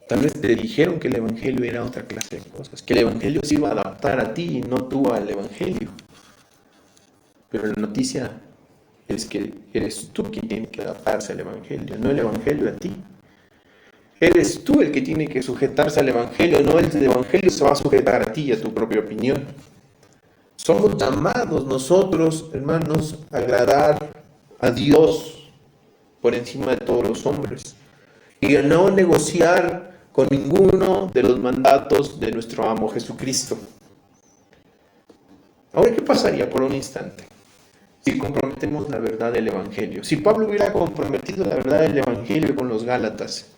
Tal vez te dijeron que el evangelio era otra clase de cosas, que el evangelio se iba a adaptar a ti y no tú al evangelio. Pero la noticia es que eres tú quien tiene que adaptarse al evangelio, no el evangelio a ti. Eres tú el que tiene que sujetarse al evangelio, no el evangelio se va a sujetar a ti y a tu propia opinión. Somos llamados nosotros, hermanos, a agradar a Dios por encima de todos los hombres y a no negociar con ninguno de los mandatos de nuestro amo Jesucristo. Ahora, ¿qué pasaría por un instante si comprometemos la verdad del evangelio? Si Pablo hubiera comprometido la verdad del evangelio con los Gálatas,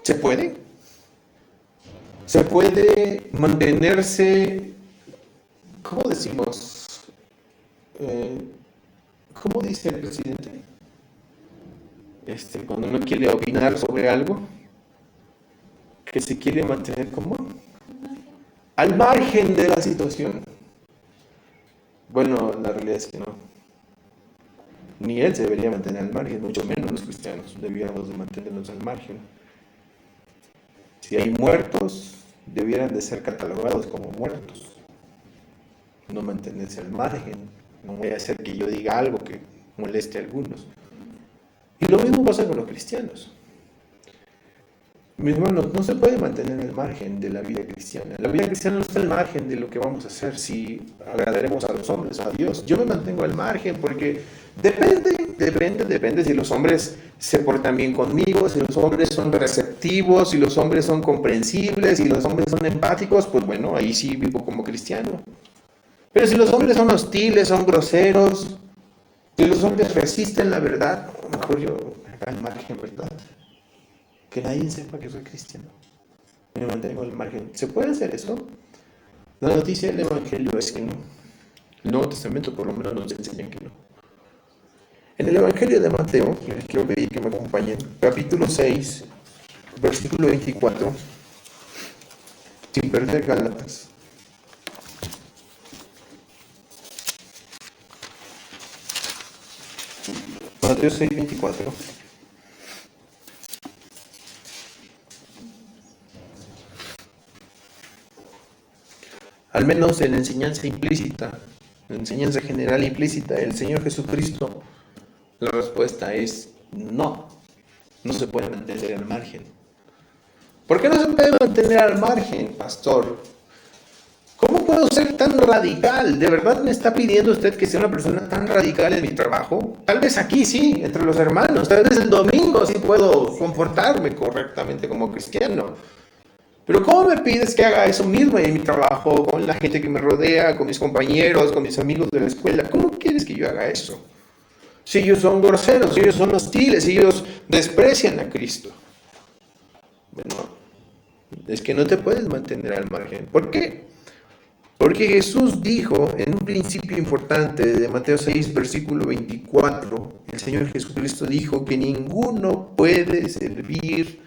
¿se puede? ¿Se puede mantenerse, cómo decimos? ¿Cómo dice el presidente? Cuando no quiere opinar sobre algo, que se quiere mantener como al margen de la situación. Bueno, la realidad es que no. Ni él se debería mantener al margen, mucho menos los cristianos deberíamos de mantenernos al margen. Si hay muertos, debieran de ser catalogados como muertos. No mantenerse al margen. No voy a hacer que yo diga algo que moleste a algunos. Y lo mismo pasa con los cristianos. Mis hermanos, no se puede mantener al margen de la vida cristiana. La vida cristiana no está al margen de lo que vamos a hacer si agradaremos a los hombres o a Dios. Yo me mantengo al margen porque depende si los hombres se portan bien conmigo, si los hombres son receptivos, si los hombres son comprensibles, si los hombres son empáticos, pues bueno, ahí sí vivo como cristiano. Pero si los hombres son hostiles, son groseros, si los hombres resisten la verdad, mejor yo al margen, ¿verdad? Que nadie sepa que soy cristiano. Me mantengo al margen. ¿Se puede hacer eso? La noticia del evangelio es que no. El Nuevo Testamento por lo menos nos enseña que no. En el evangelio de Mateo, les quiero pedir que me acompañen, capítulo 6, versículo 24, sin perder Gálatas. Mateo 6, 24. Al menos en la enseñanza implícita, en la enseñanza general implícita del Señor Jesucristo, la respuesta es no. No se puede mantener al margen. ¿Por qué no se puede mantener al margen, pastor? ¿Cómo puedo ser tan radical? ¿De verdad me está pidiendo usted que sea una persona tan radical en mi trabajo? Tal vez aquí sí, entre los hermanos. Tal vez el domingo sí puedo comportarme correctamente como cristiano. Pero ¿cómo me pides que haga eso mismo en mi trabajo, con la gente que me rodea, con mis compañeros, con mis amigos de la escuela? ¿Cómo quieres que yo haga eso? Si ellos son groseros, si ellos son hostiles, si ellos desprecian a Cristo. Bueno, es que no te puedes mantener al margen. ¿Por qué? Porque Jesús dijo en un principio importante de Mateo 6, versículo 24, el Señor Jesucristo dijo que ninguno puede servir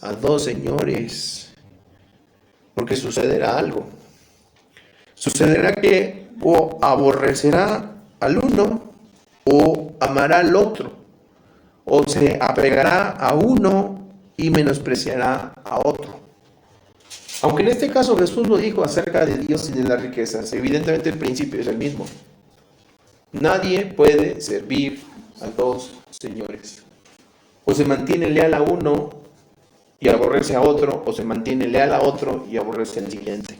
a dos señores, porque sucederá algo. Sucederá que o aborrecerá al uno o amará al otro, o se apegará a uno y menospreciará a otro. Aunque en este caso Jesús lo dijo acerca de Dios y de las riquezas, evidentemente el principio es el mismo. Nadie puede servir a dos señores. O se mantiene leal a uno y aborrece a otro, o se mantiene leal a otro y aborrece al siguiente.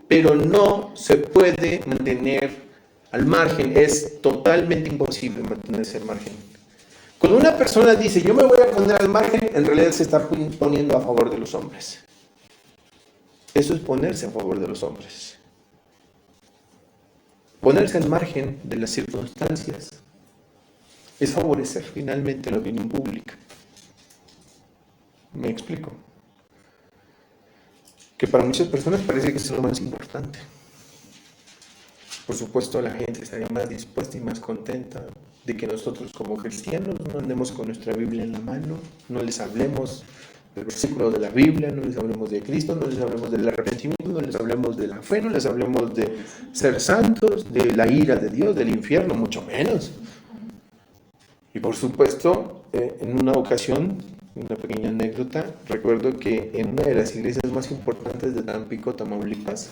Pero no se puede mantener al margen, es totalmente imposible mantenerse al margen. Cuando una persona dice, yo me voy a poner al margen, en realidad se está poniendo a favor de los hombres. Eso es ponerse a favor de los hombres. Ponerse al margen de las circunstancias es favorecer finalmente la opinión pública. ¿Me explico? Que para muchas personas parece que es lo más importante. Por supuesto, la gente estaría más dispuesta y más contenta de que nosotros como cristianos no andemos con nuestra Biblia en la mano, no les hablemos del versículo de la Biblia, no les hablemos de Cristo, no les hablemos del arrepentimiento, no les hablemos de la fe, no les hablemos de ser santos, de la ira de Dios, del infierno, mucho menos. Y por supuesto, en una ocasión, una pequeña anécdota, recuerdo que en una de las iglesias más importantes de Tampico, Tamaulipas,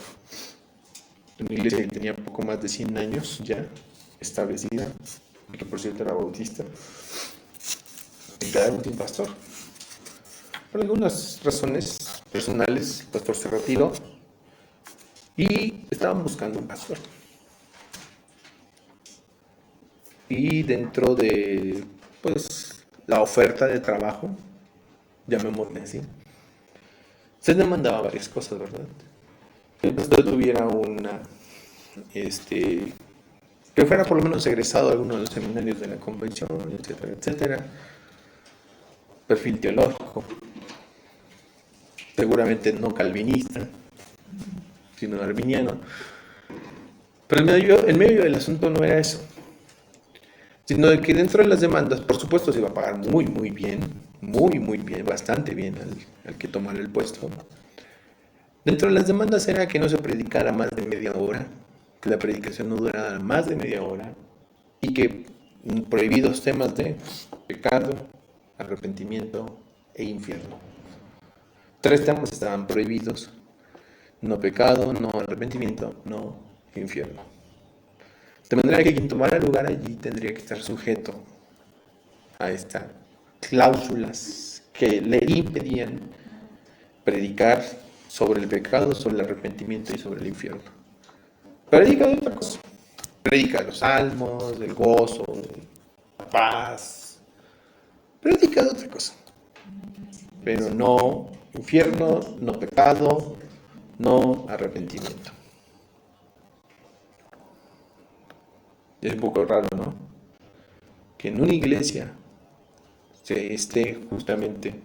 una iglesia que tenía poco más de 100 años ya establecida, que por cierto era bautista, y quedaron sin pastor. Por algunas razones personales, el pastor se retiró y estaban buscando un pastor. Y dentro de, pues, la oferta de trabajo, llamémosle así, se demandaba varias cosas, ¿verdad? Que el pastor tuviera que fuera por lo menos egresado a alguno de los seminarios de la convención, etcétera, etcétera. Perfil teológico, seguramente no calvinista, sino arminiano. Pero en medio del asunto no era eso, sino de que dentro de las demandas, por supuesto, se iba a pagar muy bien, bastante bien al que tomara el puesto. Dentro de las demandas era que no se predicara más de media hora, que la predicación no durara más de media hora y que prohibidos temas de pecado, arrepentimiento e infierno. 3 temas estaban prohibidos: no pecado, no arrepentimiento, no infierno. De manera que quien tomara lugar allí tendría que estar sujeto a estas cláusulas que le impedían predicar sobre el pecado, sobre el arrepentimiento y sobre el infierno. Predica de otra cosa. Predica los salmos, del gozo, de la paz. Predica de otra cosa. Pero no infierno, no pecado, no arrepentimiento. Es un poco raro, ¿no? Que en una iglesia se esté justamente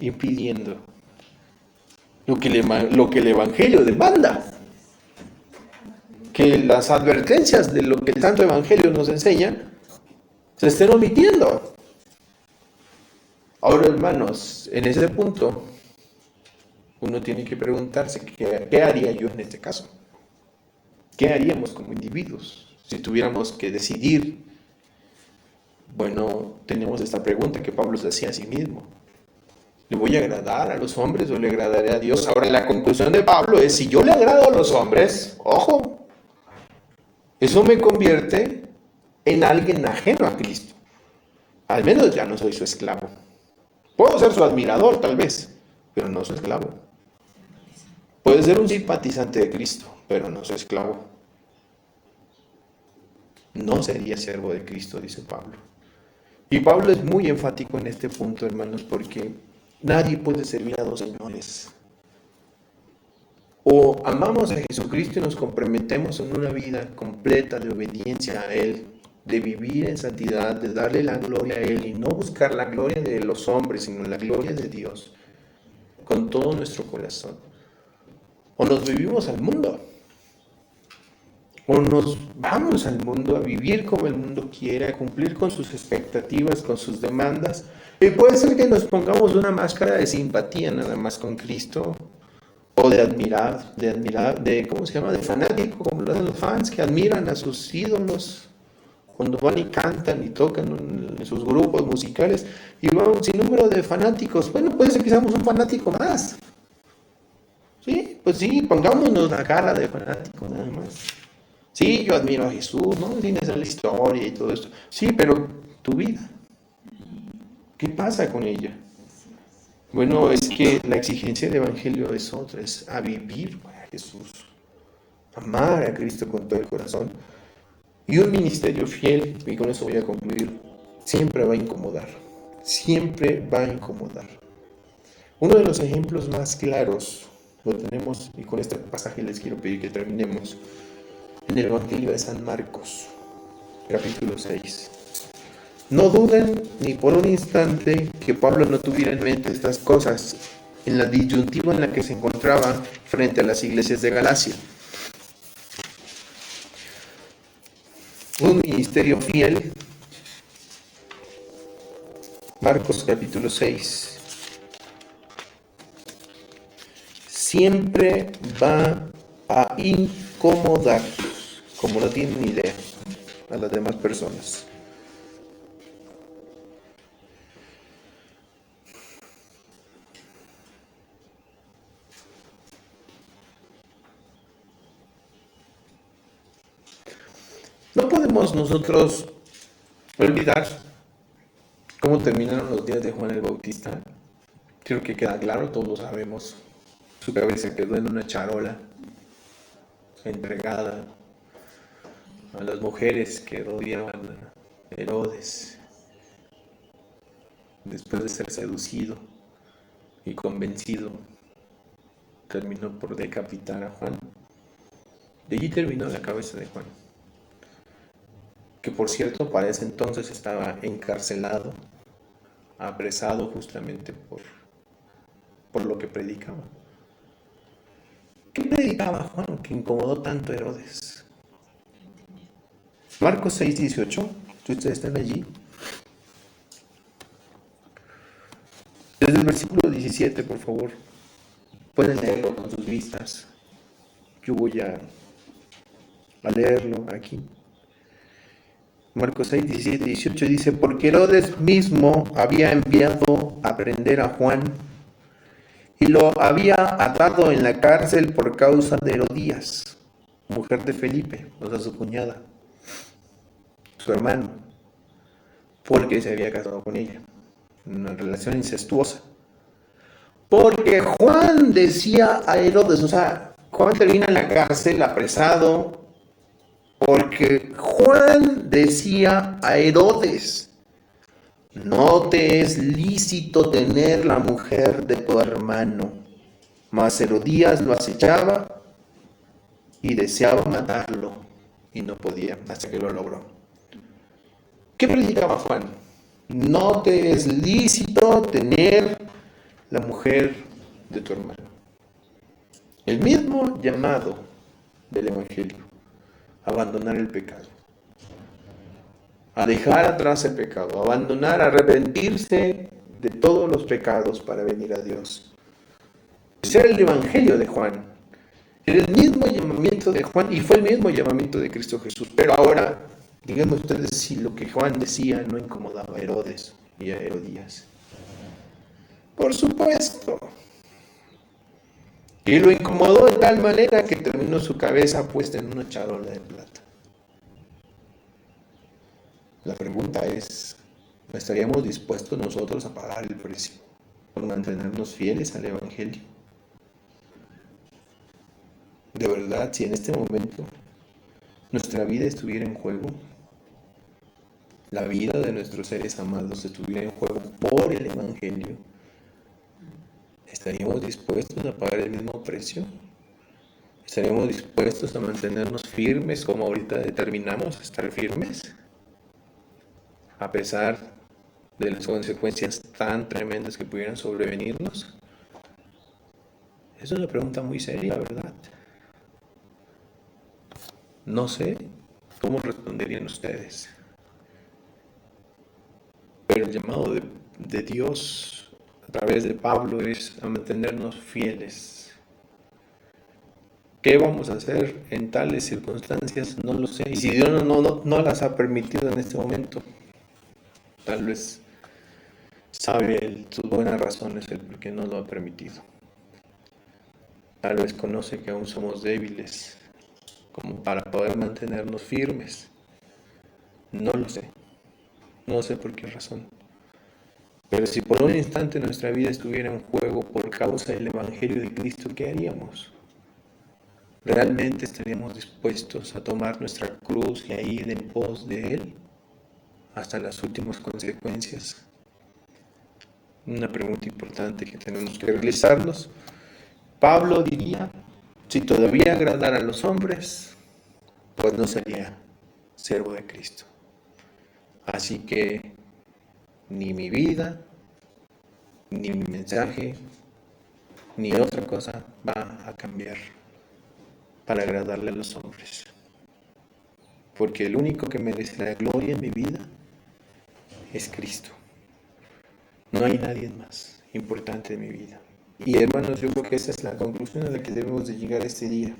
impidiendo lo que el Evangelio demanda. Que las advertencias de lo que el Santo Evangelio nos enseña se estén omitiendo. Ahora, hermanos, en ese punto uno tiene que preguntarse ¿qué haría yo en este caso? ¿Qué haríamos como individuos si tuviéramos que decidir? Bueno, tenemos esta pregunta que Pablo se hacía a sí mismo. ¿Le voy a agradar a los hombres o le agradaré a Dios? Ahora, la conclusión de Pablo es, si yo le agrado a los hombres, ojo, eso me convierte en alguien ajeno a Cristo. Al menos ya no soy su esclavo. Puedo ser su admirador, tal vez, pero no su esclavo. Puede ser un simpatizante de Cristo, pero no su esclavo. No sería siervo de Cristo, dice Pablo. Y Pablo es muy enfático en este punto, hermanos, porque nadie puede servir a dos señores. O amamos a Jesucristo y nos comprometemos en una vida completa de obediencia a Él, de vivir en santidad, de darle la gloria a Él y no buscar la gloria de los hombres, sino la gloria de Dios, con todo nuestro corazón. O nos vivimos al mundo, o nos vamos al mundo a vivir como el mundo quiere, a cumplir con sus expectativas, con sus demandas. Y puede ser que nos pongamos una máscara de simpatía nada más con Cristo, o de admirar, ¿cómo se llama? De fanático, como lo hacen los fans que admiran a sus ídolos cuando van y cantan y tocan en sus grupos musicales, y va un sinnúmero de fanáticos. Bueno, puede ser que seamos un fanático más, Pues sí, pongámonos la cara de fanático nada más. Sí, yo admiro a Jesús, ¿no? Tienes la historia y todo esto. Sí, pero tu vida, ¿qué pasa con ella? Bueno, es que la exigencia del Evangelio es otra, es a vivir para Jesús, amar a Cristo con todo el corazón. Y un ministerio fiel, y con eso voy a concluir, siempre va a incomodar, siempre va a incomodar. Uno de los ejemplos más claros lo tenemos, y con este pasaje les quiero pedir que terminemos, en el Evangelio de San Marcos, capítulo 6. No duden ni por un instante que Pablo no tuviera en mente estas cosas en la disyuntiva en la que se encontraba frente a las iglesias de Galacia. Un ministerio fiel, Marcos capítulo 6, siempre va a incomodar, como no tienen ni idea, a las demás personas. No podemos nosotros olvidar cómo terminaron los días de Juan el Bautista. Creo que queda claro, todos lo sabemos. Su cabeza quedó en una charola, entregada a las mujeres que rodeaban a Herodes, después de ser seducido y convencido, terminó por decapitar a Juan. De allí terminó la cabeza de Juan, que por cierto para ese entonces estaba encarcelado, apresado justamente por lo que predicaba. ¿Qué predicaba Juan que incomodó tanto a Herodes? Marcos 6:18, si ustedes están allí, desde el versículo 17, por favor, pueden leerlo con sus vistas. Yo voy a leerlo aquí. Marcos 6:17-18 dice: porque Herodes mismo había enviado a prender a Juan y lo había atado en la cárcel por causa de Herodías, mujer de Felipe, o sea, su cuñada, su hermano, porque se había casado con ella, una relación incestuosa. Porque Juan decía a Herodes, o sea, Juan termina en la cárcel, apresado, porque Juan decía a Herodes: no te es lícito tener la mujer de tu hermano. Mas Herodías lo acechaba y deseaba matarlo, y no podía, hasta que lo logró. ¿Qué predicaba Juan? No te es lícito tener la mujer de tu hermano. El mismo llamado del Evangelio: abandonar el pecado, a dejar atrás el pecado, abandonar, arrepentirse de todos los pecados para venir a Dios. Ese era el Evangelio de Juan. Era el mismo llamamiento de Juan y fue el mismo llamamiento de Cristo Jesús. Pero ahora, díganme ustedes si lo que Juan decía no incomodaba a Herodes y a Herodías. Por supuesto. Y lo incomodó de tal manera que terminó su cabeza puesta en una charola de plata. La pregunta es: ¿estaríamos dispuestos nosotros a pagar el precio por mantenernos fieles al Evangelio? De verdad, si en este momento nuestra vida estuviera en juego, la vida de nuestros seres amados estuviera en juego por el Evangelio, ¿estaríamos dispuestos a pagar el mismo precio? ¿Estaríamos dispuestos a mantenernos firmes como ahorita determinamos estar firmes? A pesar de las consecuencias tan tremendas que pudieran sobrevenirnos. Es una pregunta muy seria, ¿verdad? No sé cómo responderían ustedes. Pero el llamado de Dios a través de Pablo es a mantenernos fieles. ¿Qué vamos a hacer en tales circunstancias? No lo sé. Y si Dios no las ha permitido en este momento, tal vez sabe sus buenas razones el por qué no lo ha permitido. Tal vez conoce que aún somos débiles, como para poder mantenernos firmes. No lo sé. No sé por qué razón. Pero si por un instante nuestra vida estuviera en juego por causa del Evangelio de Cristo, ¿qué haríamos? ¿Realmente estaríamos dispuestos a tomar nuestra cruz y a ir en pos de Él hasta las últimas consecuencias? Una pregunta importante que tenemos que realizarnos. Pablo diría, si todavía agradara a los hombres, pues no sería siervo de Cristo. Así que ni mi vida, ni mi mensaje, ni otra cosa va a cambiar para agradarle a los hombres. Porque el único que merece la gloria en mi vida es Cristo. No hay nadie más importante en mi vida. Y hermanos, yo creo que esa es la conclusión a la que debemos de llegar este día.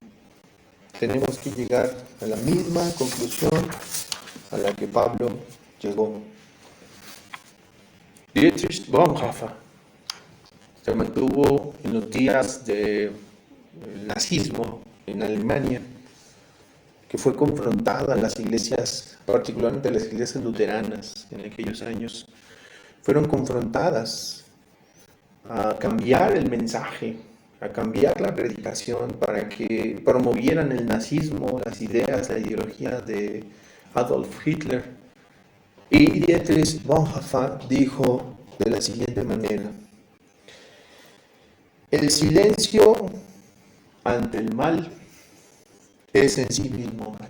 Tenemos que llegar a la misma conclusión a la que Pablo llegó. Dietrich Bonhoeffer se mantuvo en los días del nazismo en Alemania, que fue confrontada a las iglesias, particularmente las iglesias luteranas en aquellos años, fueron confrontadas a cambiar el mensaje, a cambiar la predicación para que promovieran el nazismo, las ideas, la ideología de Adolf Hitler. Y Dietrich Bonhoeffer dijo de la siguiente manera: el silencio ante el mal es en sí mismo mal.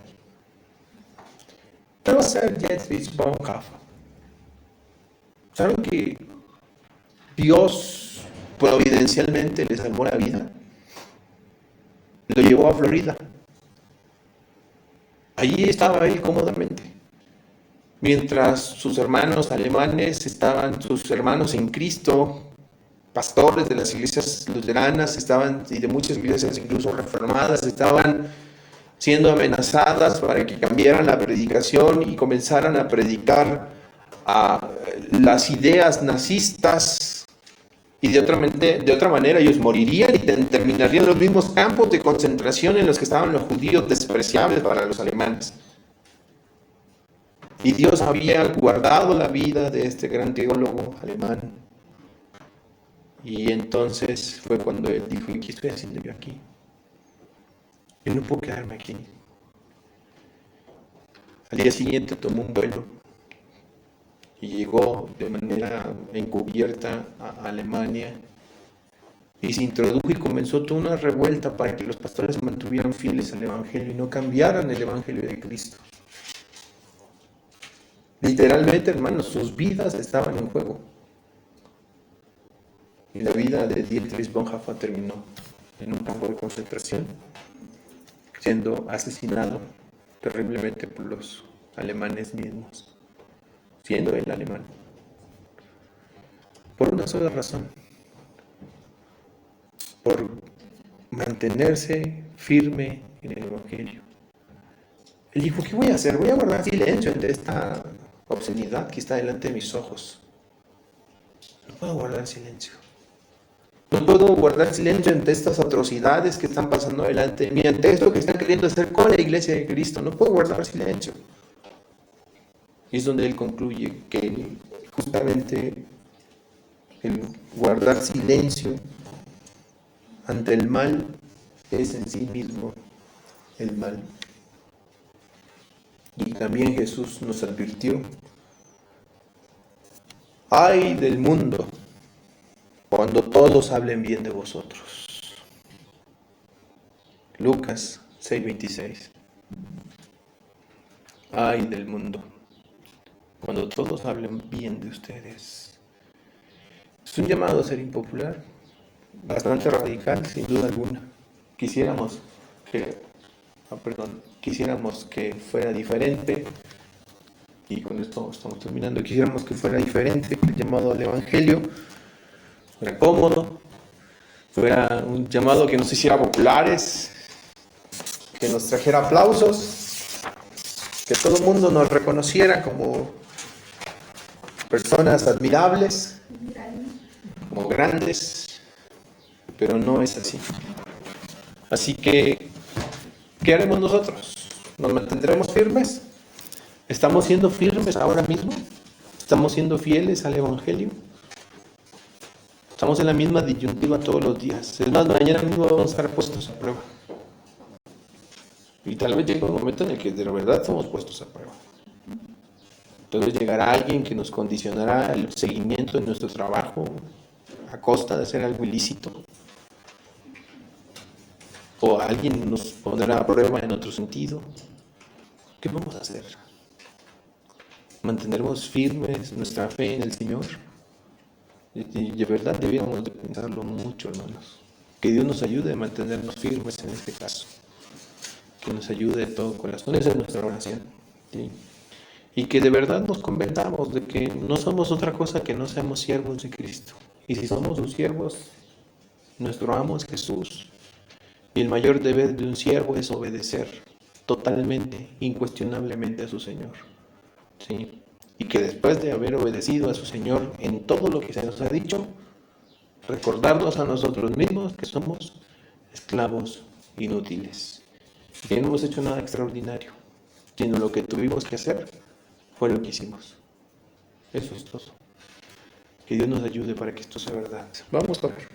¿Qué va a hacer Dietrich Bonhoeffer? ¿Saben que Dios providencialmente le salvó la vida? Lo llevó a Florida. Allí estaba él cómodamente. Mientras sus hermanos alemanes estaban, sus hermanos en Cristo, pastores de las iglesias luteranas estaban, y de muchas iglesias incluso reformadas, estaban siendo amenazadas para que cambiaran la predicación y comenzaran a predicar las ideas nazistas, y de otra manera ellos morirían y terminarían en los mismos campos de concentración en los que estaban los judíos despreciables para los alemanes. Y Dios había guardado la vida de este gran teólogo alemán. Y entonces fue cuando él dijo: ¿y qué estoy haciendo yo aquí? Yo no puedo quedarme aquí. Al día siguiente tomó un vuelo y llegó de manera encubierta a Alemania y se introdujo y comenzó toda una revuelta para que los pastores se mantuvieran fieles al Evangelio y no cambiaran el Evangelio de Cristo. Literalmente, hermanos, sus vidas estaban en juego. Y la vida de Dietrich Bonhoeffer terminó en un campo de concentración, siendo asesinado terriblemente por los alemanes mismos, siendo él alemán. Por una sola razón: por mantenerse firme en el Evangelio. Él dijo: ¿qué voy a hacer? Voy a guardar silencio ante esta obscenidad que está delante de mis ojos. No puedo guardar silencio. No puedo guardar silencio ante estas atrocidades que están pasando delante de mí, ante esto que están queriendo hacer con la iglesia de Cristo. No puedo guardar silencio. Y es donde él concluye que justamente el guardar silencio ante el mal es en sí mismo el mal. Y también Jesús nos advirtió: ay del mundo cuando todos hablen bien de vosotros. Lucas 6:26. Ay del mundo cuando todos hablen bien de ustedes. Es un llamado a ser impopular, bastante radical, sin duda alguna. Quisiéramos que fuera diferente, y con esto estamos terminando. Quisiéramos que fuera diferente, que el llamado al Evangelio fuera cómodo, fuera un llamado que nos hiciera populares, que nos trajera aplausos, que todo el mundo nos reconociera como personas admirables, como grandes, pero no es así. Así que, ¿qué haremos nosotros? ¿Nos mantendremos firmes? ¿Estamos siendo firmes ahora mismo? ¿Estamos siendo fieles al Evangelio? Estamos en la misma disyuntiva todos los días. Es más, mañana mismo vamos a estar puestos a prueba. Y tal vez llegue un momento en el que de verdad somos puestos a prueba. Entonces llegará alguien que nos condicionará el seguimiento de nuestro trabajo a costa de hacer algo ilícito. O alguien nos pondrá a prueba en otro sentido. ¿Qué vamos a hacer? ¿Mantendremos firmes nuestra fe en el Señor? Y de verdad debiéramos de pensarlo mucho, hermanos. Que Dios nos ayude a mantenernos firmes en este caso. Que nos ayude de todo corazón. Esa es nuestra oración. ¿Sí? Y que de verdad nos convenzamos de que no somos otra cosa que no seamos siervos de Cristo. Y si somos sus siervos, nuestro amo es Jesús. Y el mayor deber de un siervo es obedecer totalmente, incuestionablemente a su Señor. ¿Sí? Y que después de haber obedecido a su Señor en todo lo que se nos ha dicho, recordarnos a nosotros mismos que somos esclavos inútiles. Que no hemos hecho nada extraordinario, sino lo que tuvimos que hacer fue lo que hicimos. Eso es todo. Que Dios nos ayude para que esto sea verdad. Vamos a ver.